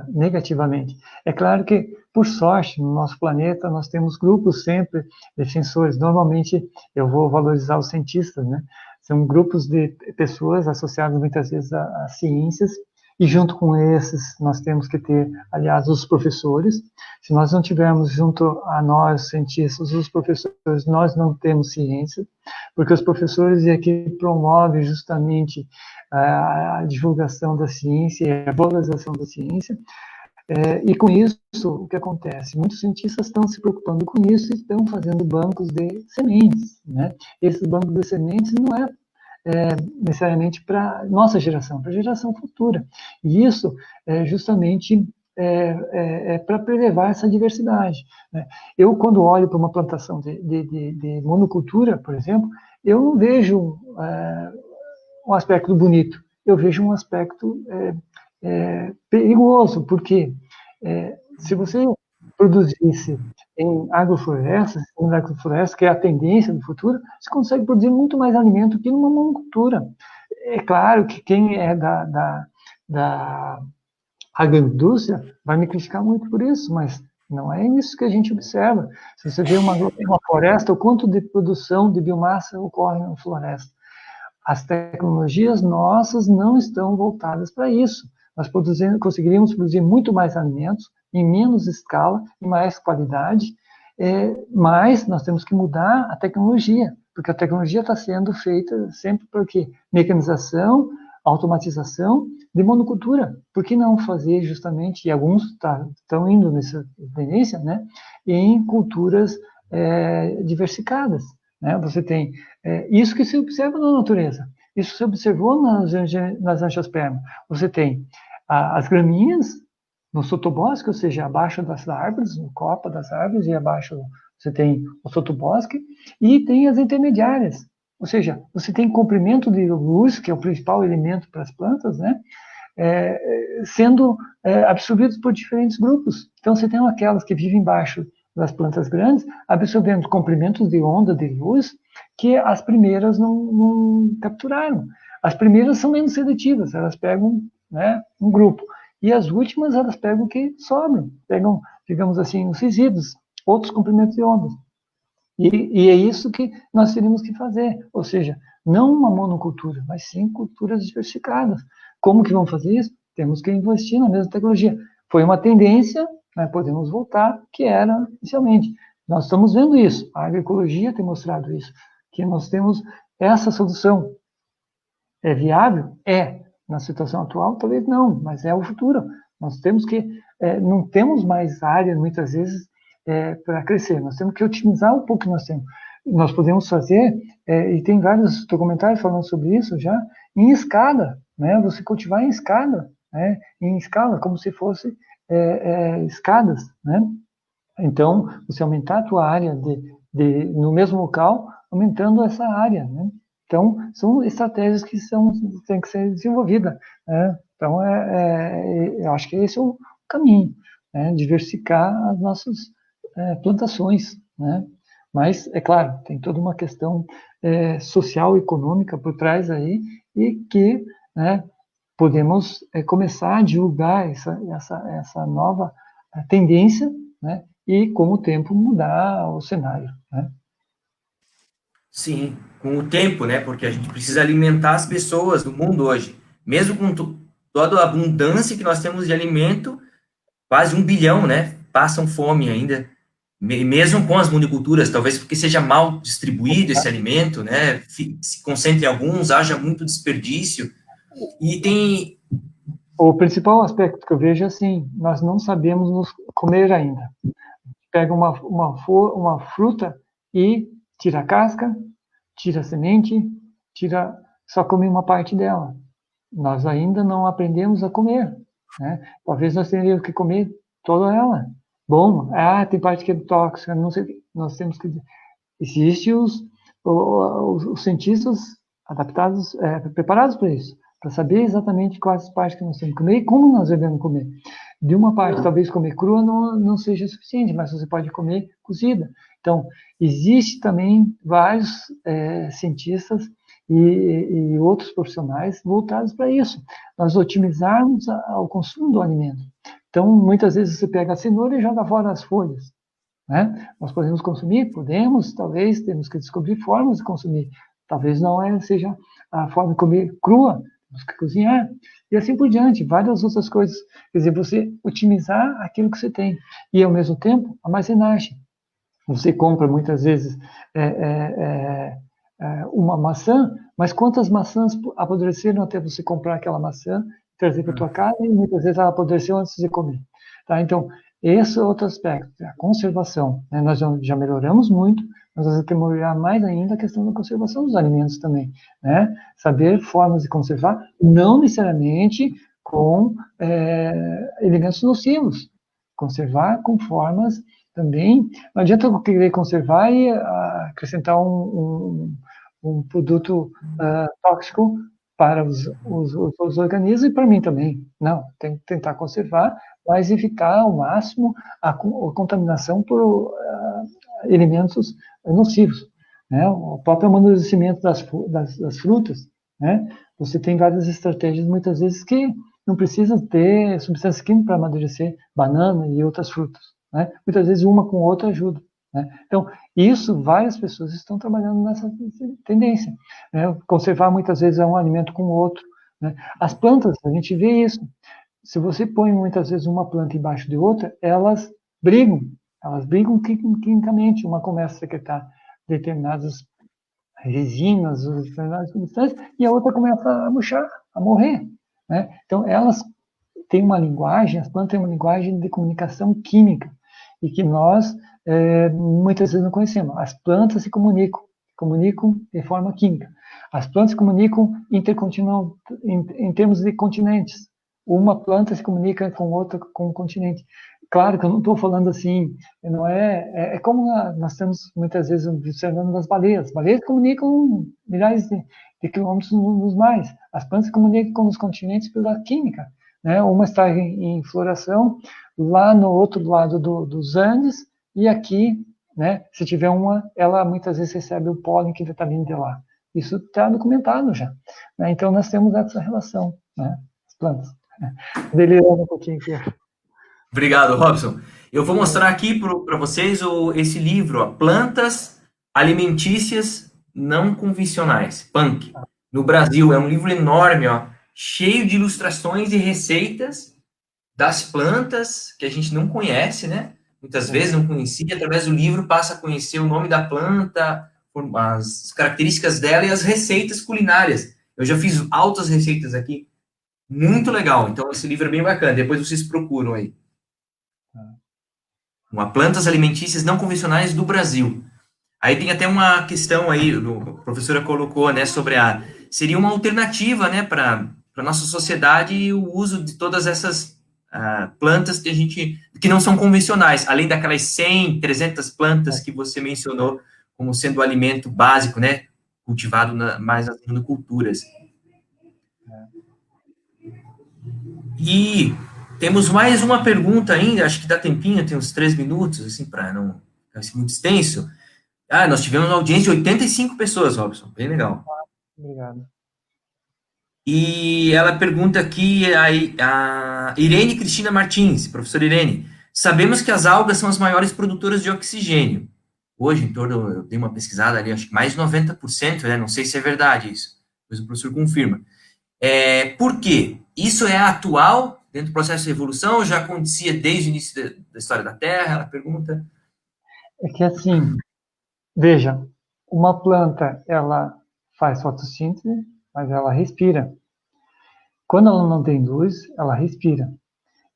negativamente. É claro que, por sorte, no nosso planeta, nós temos grupos sempre defensores. Normalmente, eu vou valorizar os cientistas, né? São grupos de pessoas associadas muitas vezes a ciências, e junto com esses, nós temos que ter, aliás, os professores. Se nós não tivermos junto a nós, cientistas, os professores, nós não temos ciência, porque os professores é que promovem justamente a divulgação da ciência e a valorização da ciência. E com isso, o que acontece? Muitos cientistas estão se preocupando com isso e estão fazendo bancos de sementes, né? Esses bancos de sementes não é necessariamente para nossa geração, para a geração futura. E isso é justamente para preservar essa diversidade, né? Eu, quando olho para uma plantação de monocultura, por exemplo, eu não vejo um aspecto bonito, eu vejo um aspecto perigoso, porque se você produzisse em agrofloresta, que é a tendência do futuro, você consegue produzir muito mais alimento que numa monocultura. É claro que quem é da agroindústria vai me criticar muito por isso, mas não é isso que a gente observa. Se você vê uma floresta, o quanto de produção de biomassa ocorre na floresta. As tecnologias nossas não estão voltadas para isso. Nós conseguiríamos produzir muito mais alimentos, em menos escala, em mais qualidade, mas nós temos que mudar a tecnologia, porque a tecnologia está sendo feita sempre por quê? Mecanização, automatização de monocultura. Por que não fazer justamente, e alguns estão indo nessa tendência, né, em culturas diversificadas? Né? Você tem isso que se observa na natureza, isso se observou nas angiospermas. Você tem as graminhas no sotobosque, ou seja, abaixo das árvores, no copa das árvores, e abaixo você tem o sotobosque, e tem as intermediárias, ou seja, você tem comprimento de luz, que é o principal elemento para as plantas, né? Sendo absorvidos por diferentes grupos. Então, você tem aquelas que vivem embaixo das plantas grandes, absorvendo comprimentos de onda de luz que as primeiras não capturaram. As primeiras são menos seletivas, elas pegam, né, um grupo. E as últimas, elas pegam o que sobram, pegam, digamos assim, os resíduos, outros comprimentos de ondas. E é isso que nós teríamos que fazer, ou seja, não uma monocultura, mas sim culturas diversificadas. Como que vamos fazer isso? Temos que investir na mesma tecnologia. Foi uma tendência, né, podemos voltar, que era inicialmente. Nós estamos vendo isso, a agroecologia tem mostrado isso, que nós temos essa solução. É viável? É. Na situação atual, talvez não, mas é o futuro. Nós temos que, não temos mais área, muitas vezes, para crescer. Nós temos que otimizar o pouco que nós temos. Nós podemos fazer, e tem vários documentários falando sobre isso já, em escada, né? Você cultivar em escada, né? Em escala, como se fosse escadas, né? Então, você aumentar a tua área no mesmo local, aumentando essa área, né? Então, são estratégias que têm que ser desenvolvidas, né? Então, eu acho que esse é o caminho, né? Diversificar as nossas plantações, né? Mas, é claro, tem toda uma questão social e econômica por trás aí, e que, né, podemos começar a divulgar essa nova tendência, né? E, com o tempo, mudar o cenário, né? Sim, com o tempo, né? Porque a gente precisa alimentar as pessoas do mundo hoje. Mesmo com toda a abundância que nós temos de alimento, quase 1 bilhão, né? Passam fome ainda. Mesmo com as monoculturas, talvez porque seja mal distribuído esse alimento, né? Se concentre em alguns, haja muito desperdício. E tem. O principal aspecto que eu vejo é assim, nós não sabemos nos comer ainda. Pega uma fruta e tira a casca, tira a semente, só come uma parte dela. Nós ainda não aprendemos a comer, né? Talvez nós tenhamos que comer toda ela. Bom, tem parte que é tóxica, não sei, nós temos que... Existem os cientistas adaptados, preparados para isso, para saber exatamente quais partes que nós temos que comer e como nós devemos comer. De uma parte, talvez comer crua não seja suficiente, mas você pode comer cozida. Então, existe também vários cientistas e outros profissionais voltados para isso. Nós otimizarmos o consumo do alimento. Então, muitas vezes você pega a cenoura e joga fora as folhas, né? Nós podemos consumir? Podemos, talvez, temos que descobrir formas de consumir. Talvez não seja a forma de comer crua, temos que cozinhar, e assim por diante, várias outras coisas. Quer dizer, você otimizar aquilo que você tem, e ao mesmo tempo, armazenagem. Você compra muitas vezes uma maçã, mas quantas maçãs apodreceram até você comprar aquela maçã, trazer para a tua casa, e muitas vezes ela apodreceu antes de comer. Tá? Então, esse é outro aspecto, a conservação, né? Nós já melhoramos muito, mas nós temos que melhorar mais ainda a questão da conservação dos alimentos também, né? Saber formas de conservar, não necessariamente com elementos nocivos, conservar com formas também. Não adianta eu querer conservar e acrescentar um produto tóxico para os organismos e para mim também. Não, tem que tentar conservar, mas evitar ao máximo a contaminação por elementos nocivos. Né? O próprio amadurecimento das frutas, né? Você tem várias estratégias, muitas vezes, que não precisam ter substância química para amadurecer banana e outras frutas. Né? Muitas vezes uma com outra ajuda. Né? Então, isso, várias pessoas estão trabalhando nessa tendência. Né? Conservar, muitas vezes, um alimento com o outro. Né? As plantas, a gente vê isso. Se você põe, muitas vezes, uma planta embaixo de outra, elas brigam quimicamente. Uma começa a secretar determinadas resinas, determinadas substâncias, e a outra começa a murchar, a morrer. Né? Então, elas têm uma linguagem, as plantas têm uma linguagem de comunicação química, e que nós muitas vezes não conhecemos. As plantas se comunicam de forma química. As plantas se comunicam em termos de continentes. Uma planta se comunica com outra com o continente. Claro que eu não estou falando assim, não é como nós estamos muitas vezes observando nas baleias. As baleias comunicam milhares de quilômetros nos mares. As plantas se comunicam com os continentes pela química. Né? Uma está em floração lá no outro lado dos Andes, e aqui, né, se tiver uma, ela muitas vezes recebe o pólen que está vindo de lá. Isso está documentado já. Né? Então, nós temos essa relação, né, as plantas. Delirando um pouquinho aqui. Obrigado, Robson. Eu vou mostrar aqui para vocês esse livro, ó, Plantas Alimentícias Não Convencionais, PANC. No Brasil, é um livro enorme, ó, cheio de ilustrações e receitas das plantas que a gente não conhece, né? Muitas vezes não conhecia. Através do livro passa a conhecer o nome da planta, as características dela e as receitas culinárias. Eu já fiz altas receitas aqui. Muito legal. Então, esse livro é bem bacana. Depois vocês procuram aí. Plantas alimentícias não convencionais do Brasil. Aí tem até uma questão aí, a professora colocou, né, sobre seria uma alternativa, né, para a nossa sociedade o uso de todas essas plantas que não são convencionais, além daquelas 100, 300 plantas que você mencionou como sendo o alimento básico, né, cultivado mais nas monoculturas. E temos mais uma pergunta ainda, acho que dá tempinho, tem uns 3 minutos, assim, para não ficar muito extenso. Nós tivemos uma audiência de 85 pessoas, Robson, bem legal. Obrigado. E ela pergunta aqui, a Irene Cristina Martins, professora Irene, sabemos que as algas são as maiores produtoras de oxigênio. Hoje, eu dei uma pesquisada ali, acho que mais de 90%, né? Não sei se é verdade isso, mas o professor confirma. Por quê? Isso é atual dentro do processo de evolução ou já acontecia desde o início da história da Terra? Ela pergunta. É que assim, veja, uma planta, ela faz fotossíntese, mas ela respira. Quando ela não tem luz, ela respira.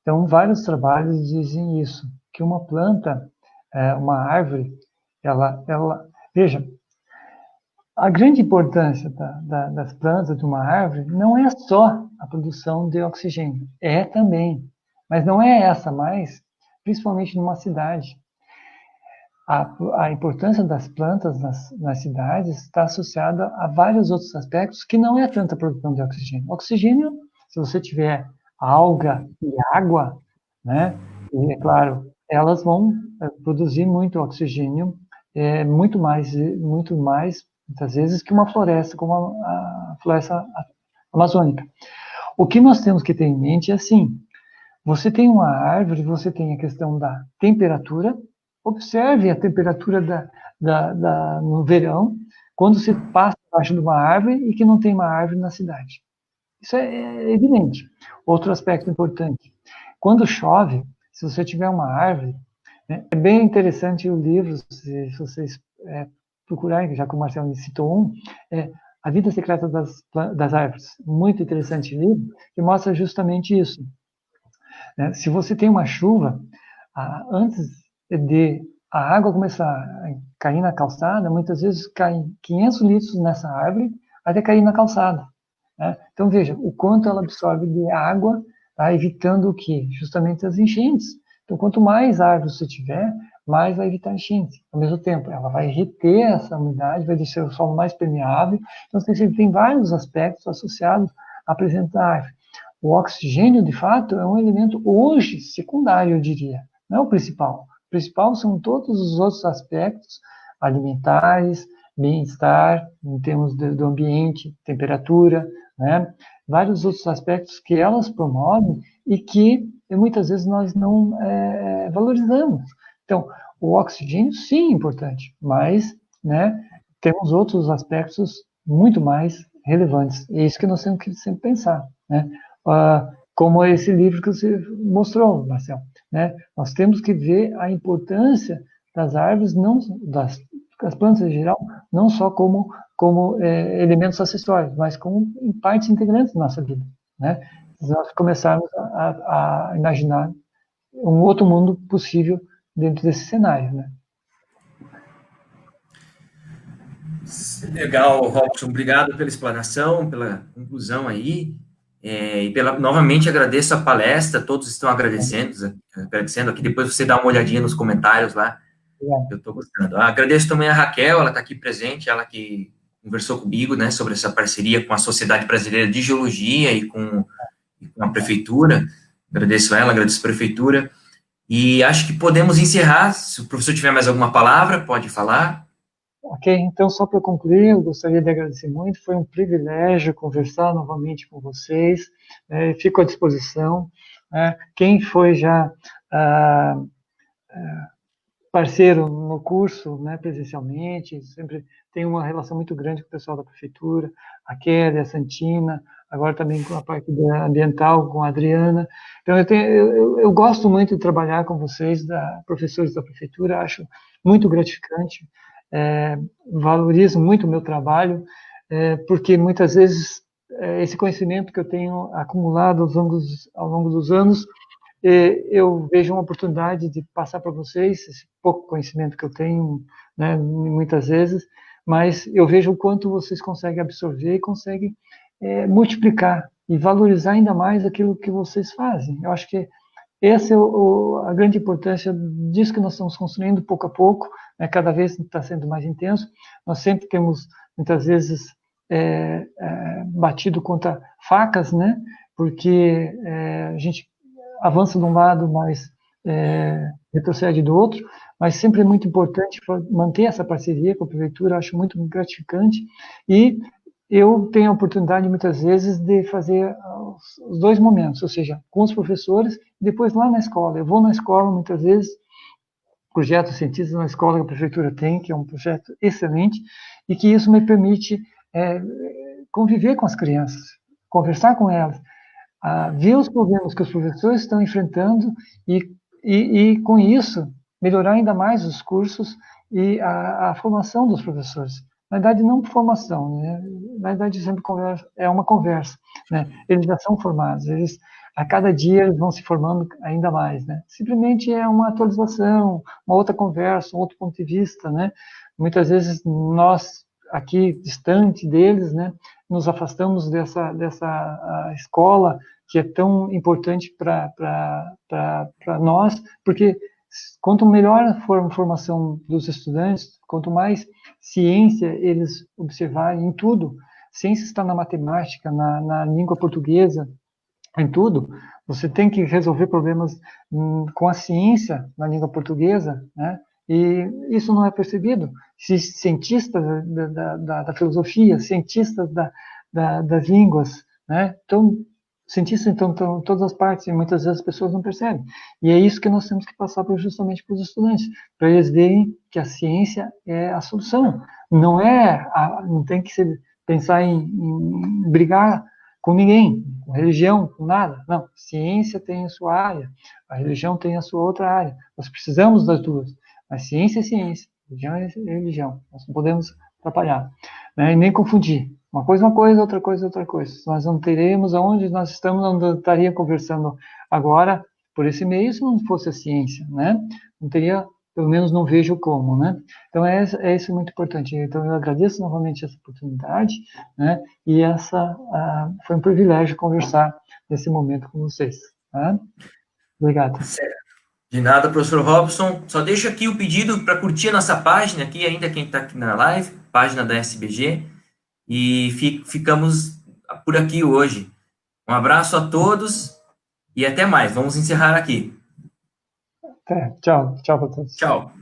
Então, vários trabalhos dizem isso, que uma planta, uma árvore, veja, a grande importância das plantas de uma árvore não é só a produção de oxigênio, é também, mas não é essa mais, principalmente numa cidade. A importância das plantas nas cidades está associada a vários outros aspectos que não é tanta produção de oxigênio. Oxigênio, se você tiver alga e água, né, e é claro, elas vão produzir muito oxigênio, muito mais, muitas vezes, que uma floresta, como a floresta amazônica. O que nós temos que ter em mente é assim, você tem uma árvore, você tem a questão da temperatura. Observe a temperatura no verão, quando você passa embaixo de uma árvore e que não tem uma árvore na cidade. Isso é evidente. Outro aspecto importante, quando chove, se você tiver uma árvore, né, é bem interessante o livro, se vocês procurarem, já que o Marcelo citou A Vida Secreta das Árvores. Muito interessante livro, que mostra justamente isso. Se você tem uma chuva, antes de a água começar a cair na calçada, muitas vezes caem 500 litros nessa árvore até cair na calçada. Né? Então, veja, o quanto ela absorve de água, tá? Evitando o quê? Justamente as enchentes. Então, quanto mais árvores você tiver, mas vai evitar enchente. Ao mesmo tempo, ela vai reter essa umidade, vai deixar o solo mais permeável. Então, tem vários aspectos associados à presença da árvore. O oxigênio, de fato, é um elemento hoje secundário, eu diria, não é o principal. O principal são todos os outros aspectos alimentares, bem-estar, em termos do ambiente, temperatura, né? Vários outros aspectos que elas promovem e que muitas vezes nós não valorizamos. Então, o oxigênio, sim, é importante, mas, né, temos outros aspectos muito mais relevantes. É isso que nós temos que sempre pensar, né? Como esse livro que você mostrou, Marcelo, né? Nós temos que ver a importância das árvores, não das plantas em geral, não só como elementos acessórios, mas como em partes integrantes da nossa vida, né? Se nós começarmos a imaginar um outro mundo possível dentro desse cenário, né? Legal, Robson. Obrigado pela explanação, pela conclusão aí. Novamente agradeço a palestra, todos estão agradecendo aqui. Depois você dá uma olhadinha nos comentários lá, eu estou gostando. Agradeço também a Raquel, ela está aqui presente, ela que conversou comigo, né, sobre essa parceria com a Sociedade Brasileira de Geologia e com a Prefeitura. Agradeço ela, agradeço a Prefeitura. E acho que podemos encerrar. Se o professor tiver mais alguma palavra, pode falar. Ok, então só para concluir, eu gostaria de agradecer muito, foi um privilégio conversar novamente com vocês, fico à disposição. Quem foi já ah, parceiro no curso, né, presencialmente, sempre tem uma relação muito grande com o pessoal da prefeitura, a Kelly, a Santina, agora também com a parte ambiental, com a Adriana. Então, eu gosto muito de trabalhar com vocês, professores da prefeitura, acho muito gratificante, valorizo muito o meu trabalho, porque muitas vezes esse conhecimento que eu tenho acumulado ao longo dos anos, eu vejo uma oportunidade de passar para vocês esse pouco conhecimento que eu tenho, né, muitas vezes, mas eu vejo o quanto vocês conseguem absorver e conseguem multiplicar e valorizar ainda mais aquilo que vocês fazem. Eu acho que essa é a grande importância disso que nós estamos construindo pouco a pouco, né, cada vez está sendo mais intenso. Nós sempre temos, muitas vezes, batido contra facas, né, porque a gente avança de um lado, mas retrocede do outro, mas sempre é muito importante manter essa parceria com a prefeitura, acho muito gratificante, e eu tenho a oportunidade, muitas vezes, de fazer os dois momentos, ou seja, com os professores, e depois lá na escola. Eu vou na escola, muitas vezes, projetos cientistas na escola que a prefeitura tem, que é um projeto excelente, e que isso me permite conviver com as crianças, conversar com elas, ver os problemas que os professores estão enfrentando e com isso, melhorar ainda mais os cursos e a formação dos professores. Na verdade, não formação, né? Na verdade, sempre é uma conversa, né? Eles já são formados, a cada dia eles vão se formando ainda mais, né? Simplesmente é uma atualização, uma outra conversa, um outro ponto de vista, né? Muitas vezes nós, aqui distante deles, né, nos afastamos dessa escola que é tão importante para nós, porque quanto melhor for a formação dos estudantes, quanto mais ciência eles observarem em tudo, ciência está na matemática, na língua portuguesa, em tudo, você tem que resolver problemas com a ciência na língua portuguesa, né? E isso não é percebido. Cientistas da filosofia, cientistas das línguas, né? Então, cientistas estão em todas as partes e muitas vezes as pessoas não percebem. E é isso que nós temos que passar justamente para os estudantes, para eles verem que a ciência é a solução. Não tem que pensar em brigar com ninguém, com religião, com nada. Não, ciência tem a sua área, a religião tem a sua outra área. Nós precisamos das duas. Mas ciência é ciência, religião é religião. Nós não podemos atrapalhar, né? E nem confundir. Uma coisa, outra coisa, outra coisa. Nós não teremos aonde nós estamos, não estaria conversando agora por esse meio se não fosse a ciência, né? Não teria, pelo menos não vejo como, né? Então é isso muito importante. Então eu agradeço novamente essa oportunidade, né? E foi um privilégio conversar nesse momento com vocês. Tá? Obrigado. Certo. De nada, professor Robson. Só deixo aqui o pedido para curtir a nossa página aqui, ainda quem está aqui na live, página da SBG, e ficamos por aqui hoje. Um abraço a todos e até mais. Vamos encerrar aqui. Tchau, tchau para todos. Tchau.